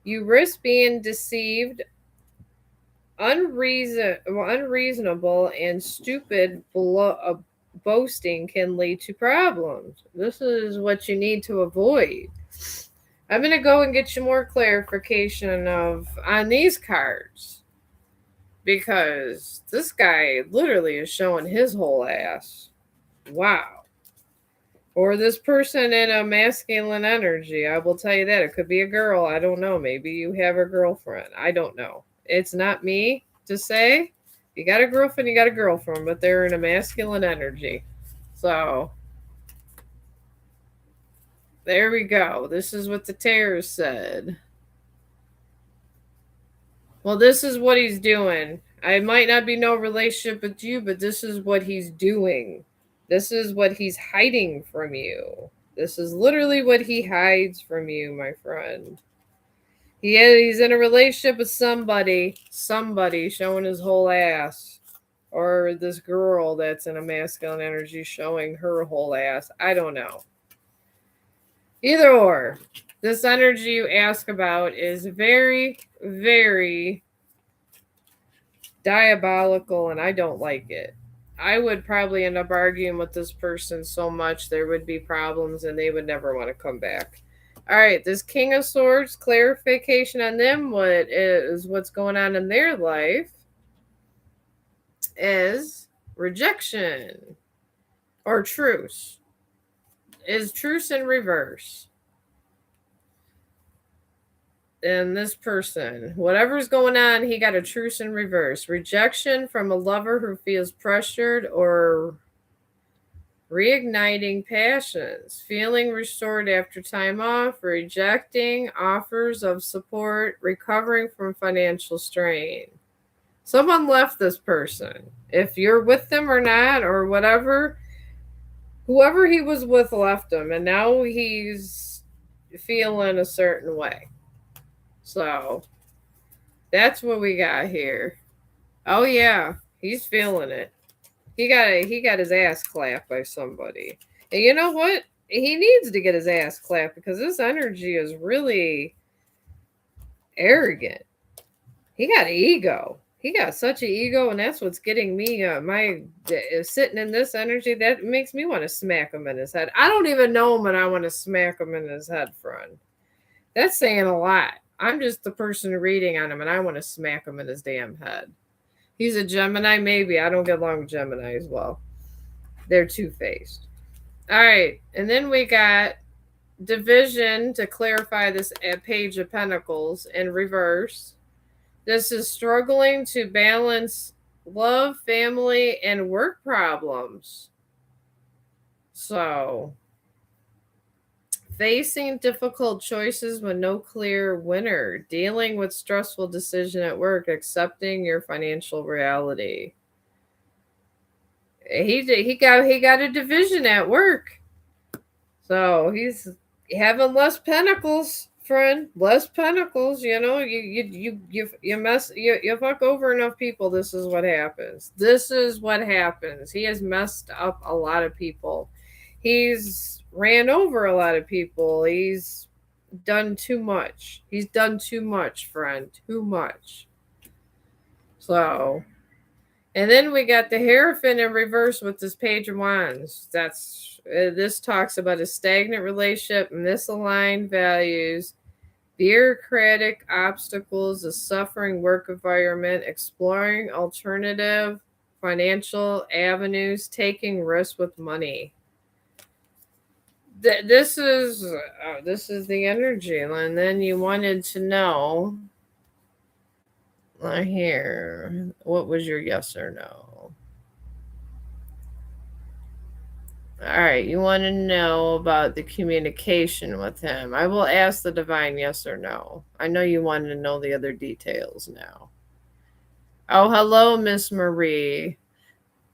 You risk being deceived, unreasonable, and stupid boasting can lead to problems. This is what you need to avoid. I'm going to go and get you more clarification on these cards because this guy literally is showing his whole ass. Wow. Or this person in a masculine energy. I will tell you that. It could be a girl. I don't know. Maybe you have a girlfriend. I don't know. It's not me to say. You got a girlfriend, you got a girlfriend, but they're in a masculine energy. So, there we go. This is what the tarot said. Well, this is what he's doing. I might not be no relationship with you, but this is what he's doing. This is what he's hiding from you. This is literally what he hides from you, my friend. He's in a relationship with somebody showing his whole ass. Or this girl that's in a masculine energy showing her whole ass. I don't know. Either or, this energy you ask about is very, very diabolical, and I don't like it. I would probably end up arguing with this person so much there would be problems and they would never want to come back. All right, this King of Swords, clarification on them. What's going on in their life is rejection or truce. Is truce in reverse. And this person, whatever's going on, he got a truce in reverse. Rejection from a lover who feels pressured or reigniting passions. Feeling restored after time off. Rejecting offers of support. Recovering from financial strain. Someone left this person. If you're with them or not or whatever, whoever he was with left him. And now he's feeling a certain way. So that's what we got here. Oh yeah, he's feeling it. He got his ass clapped by somebody. And you know what? He needs to get his ass clapped because this energy is really arrogant. He got an ego. He got such an ego, and that's what's getting me. Sitting in this energy that makes me want to smack him in his head. I don't even know him, and I want to smack him in his head, friend. That's saying a lot. I'm just the person reading on him, and I want to smack him in his damn head. He's a Gemini, maybe. I don't get along with Gemini as well. They're two-faced. All right, and then we got division to clarify this Page of Pentacles in reverse. This is struggling to balance love, family, and work problems. So, Facing difficult choices with no clear winner, dealing with stressful decision at work, accepting your financial reality. He got a division at work, so he's having less pentacles, friend. Less pentacles. You fuck over enough people. This is what happens. This is what happens. He has messed up a lot of people. He's ran over a lot of people. He's done too much. He's done too much, friend. Too much. So, and then we got the Hierophant in reverse with this Page of Wands. This talks about a stagnant relationship, misaligned values, bureaucratic obstacles, a suffering work environment, exploring alternative financial avenues, taking risks with money. This is the energy, and then you wanted to know here, what was your yes or no? All right, you want to know about the communication with him. I will ask the divine yes or no. I know you want to know the other details now. Oh, hello, Miss Marie.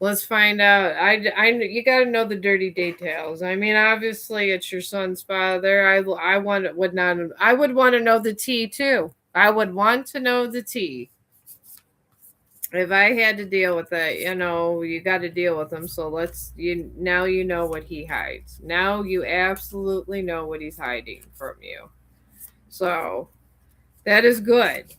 Let's find out. You got to know the dirty details. I mean, obviously, it's your son's father. I would want to know the tea too. I would want to know the tea. If I had to deal with that, you got to deal with him. So now you know what he hides. Now you absolutely know what he's hiding from you. So that is good.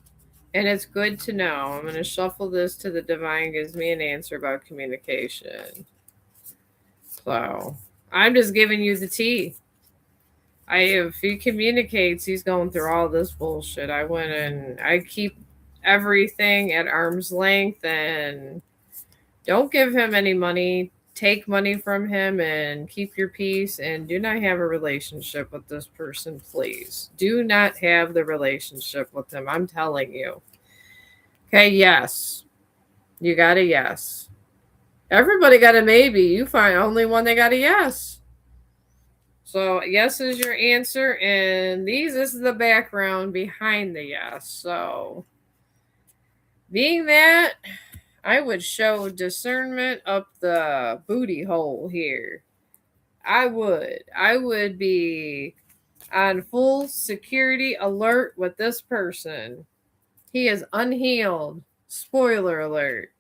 And it's good to know. I'm going to shuffle this to the divine, gives me an answer about communication. So I'm just giving you the tea. If he communicates, he's going through all this bullshit. I keep everything at arm's length and don't give him any money. Take money from him and keep your peace, and do not have a relationship with this person, please. Do not have the relationship with him. I'm telling you. Okay, yes. You got a yes. Everybody got a maybe. You find only one that got a yes. So yes is your answer, and this is the background behind the yes. So being that, I would show discernment up the booty hole here. I would be on full security alert with this person. He is unhealed. Spoiler alert.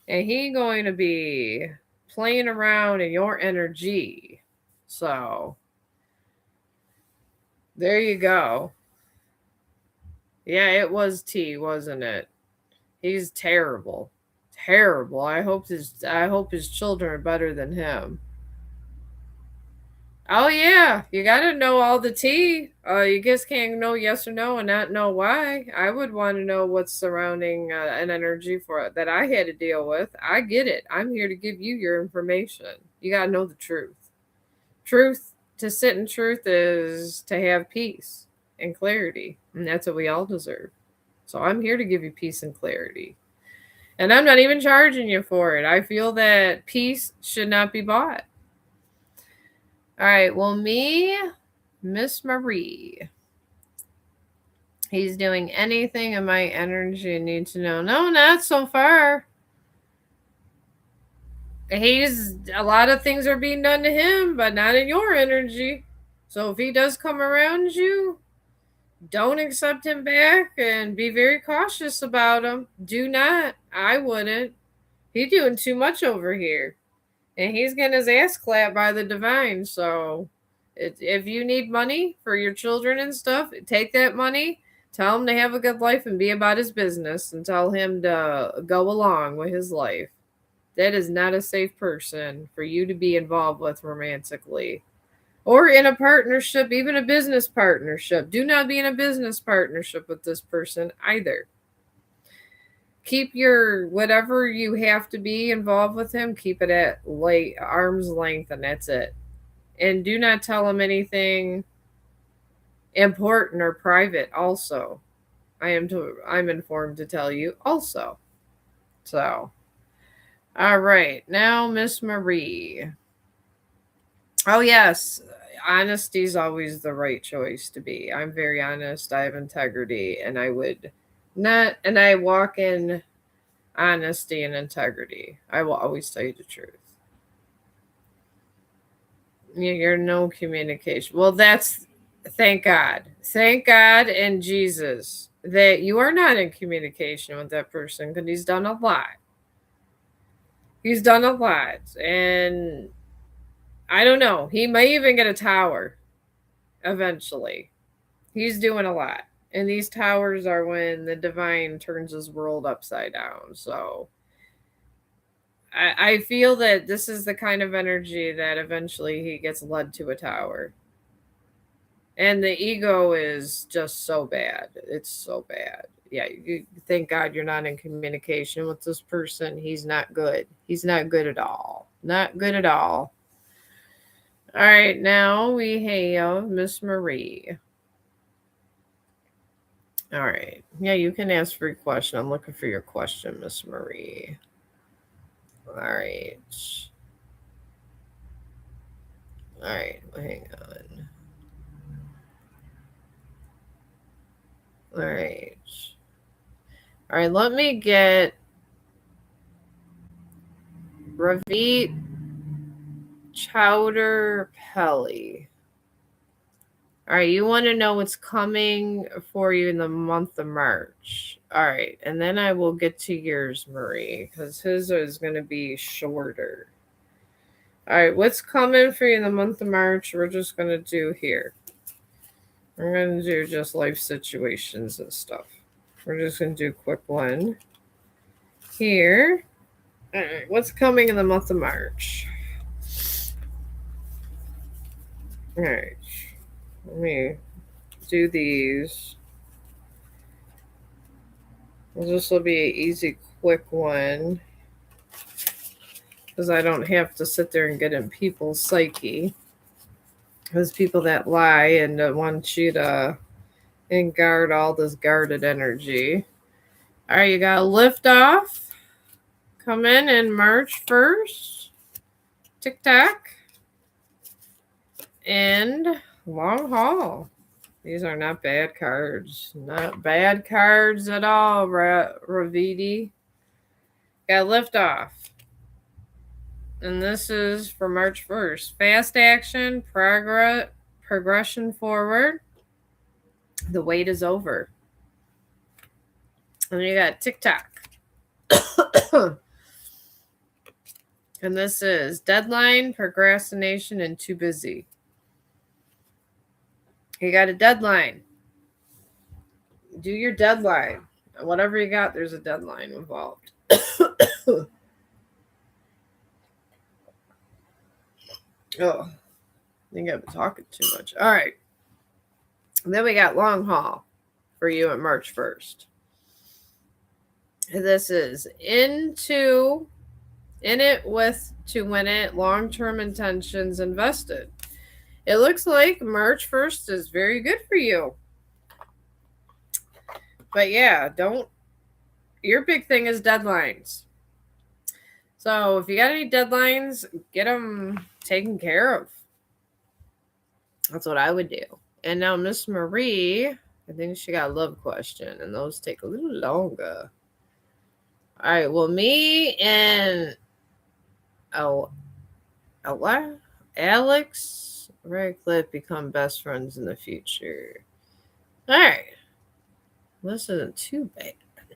And he going to be playing around in your energy. So there you go. Yeah, it was T, wasn't it? He's terrible. Terrible. I hope his children are better than him. Oh yeah, you gotta know all the tea. You just can't know yes or no and not know why. I would want to know what's surrounding an energy for that I had to deal with. I get it. I'm here to give you your information. You gotta know the truth. Truth, to sit in truth is to have peace and clarity, and that's what we all deserve. So I'm here to give you peace and clarity. And I'm not even charging you for it. I feel that peace should not be bought. All right, well, Miss Marie. He's doing anything in my energy I need to know. No, not so far. A lot of things are being done to him, but not in your energy. So if he does come around you, don't accept him back and be very cautious about him. Do not. I wouldn't. He's doing too much over here. And he's getting his ass clapped by the divine. So if you need money for your children and stuff, take that money, tell him to have a good life and be about his business, and tell him to go along with his life. That is not a safe person for you to be involved with romantically. Or in a partnership, even a business partnership. Do not be in a business partnership with this person either. Keep your whatever you have to be involved with him, keep it at arm's length, and that's it. And do not tell him anything important or private also. I'm informed to tell you also. So all right, now Miss Marie. Oh yes, honesty is always the right choice to be. I'm very honest. I have integrity, and I would not, and I walk in honesty and integrity. I will always tell you the truth. You're no communication. Well, that's thank God. Thank God and Jesus that you are not in communication with that person because he's done a lot. He's done a lot. And I don't know. He may even get a tower eventually. He's doing a lot. And these towers are when the divine turns his world upside down. So I feel that this is the kind of energy that eventually he gets led to a tower. And the ego is just so bad. It's so bad. Yeah, you thank God you're not in communication with this person. He's not good. He's not good at all. Not good at all. All right, now we have Miss Marie. All right. Yeah, you can ask for your question. I'm looking for your question, Miss Marie. All right. All right, hang on. All right. All right, let me get Ravit Chowder Pelly. All right, you want to know what's coming for you in the month of March. All right, and then I will get to yours, Marie, because his is going to be shorter. All right, what's coming for you in the month of March? We're just going to do here. We're going to do just life situations and stuff. We're just going to do a quick one here. All right, what's coming in the month of March? All right, let me do these. This will be an easy, quick one because I don't have to sit there and get in people's psyche. There's people that lie and want you to guard all this guarded energy. All right, you got a lift off. Come in March 1st. Tic-tac. And long haul. These are not bad cards. Not bad cards at all, Raviti. Got lift off. And this is for March 1st. Fast action, progression forward. The wait is over. And you got TikTok. And this is deadline, procrastination, and too busy. You got a deadline. Do your deadline. Whatever you got, there's a deadline involved. Oh, I think I've been talking too much. All right. And then we got long haul for you on March 1st. This is in it with to win it, long-term intentions invested. It looks like March 1st is very good for you. But yeah, your big thing is deadlines. So if you got any deadlines, get them taken care of. That's what I would do. And now Miss Marie, I think she got a love question, and those take a little longer. All right, well, me and Alex Radcliffe become best friends in the future. All right. This isn't too bad.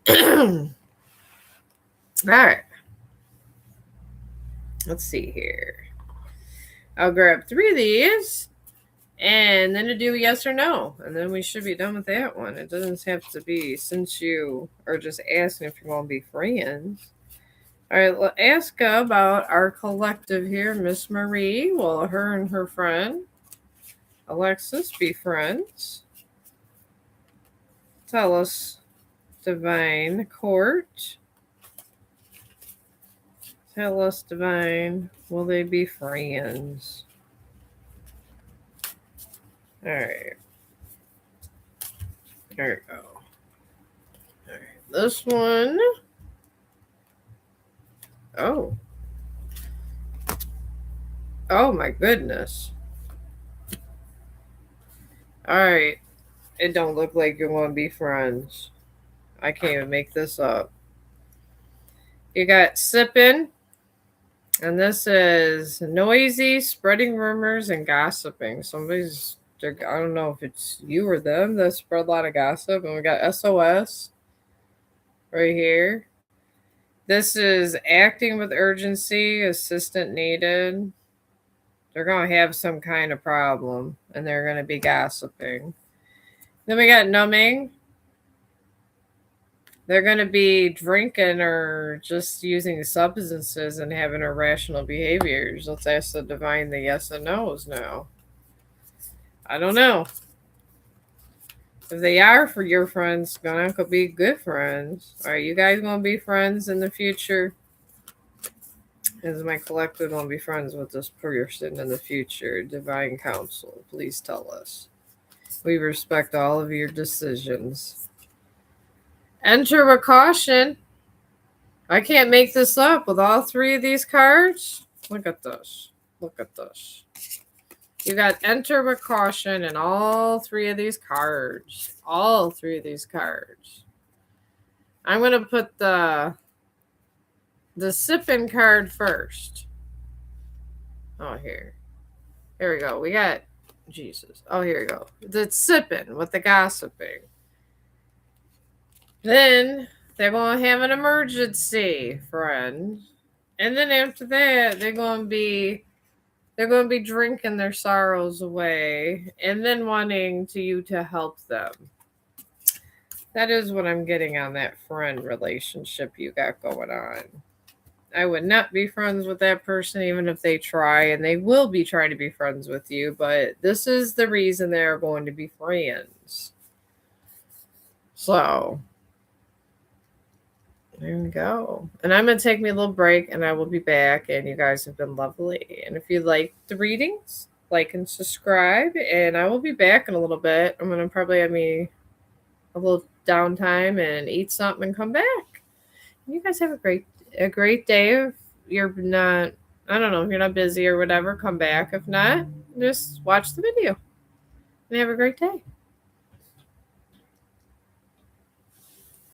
All right. Let's see here. I'll grab 3 of these and then to do yes or no. And then we should be done with that one. It doesn't have to be since you are just asking if you want to be friends. All right, ask about our collective here, Miss Marie. Will her and her friend, Alexis, be friends? Tell us, Divine Court. Tell us, Divine, will they be friends? All right. There we go. All right, this one. Oh my goodness. All right. It don't look like you want to be friends. I can't even make this up. You got sipping, and this is noisy, spreading rumors and gossiping. I don't know if it's you or them that spread a lot of gossip. And we got SOS right here. This is acting with urgency, assistant needed. They're going to have some kind of problem and they're going to be gossiping. Then we got numbing. They're going to be drinking or just using substances and having irrational behaviors. Let's ask the divine the yes and no's now. I don't know. If they are for your friends, gonna be good friends. Are you guys gonna be friends in the future? Is my collective gonna be friends with this person in the future? Divine counsel, please tell us. We respect all of your decisions. Enter with caution. I can't make this up with all three of these cards. Look at this. Look at this. You got enter with caution in all three of these cards. All three of these cards. I'm going to put the sipping card first. Oh, here. Here we go. We got Jesus. Oh, here we go. The sipping with the gossiping. Then they're going to have an emergency, friend. And then after that, they're going to be drinking their sorrows away and then wanting you to help them. That is what I'm getting on that friend relationship you got going on. I would not be friends with that person even if they try, and they will be trying to be friends with you, but this is the reason they're going to be friends. So, there we go. And I'm going to take me a little break and I will be back, and you guys have been lovely. And if you like the readings, like and subscribe, and I will be back in a little bit. I'm going to probably have me a little downtime and eat something and come back. And you guys have a great day. If you're not, I don't know, if you're not busy or whatever, come back. If not, just watch the video and have a great day.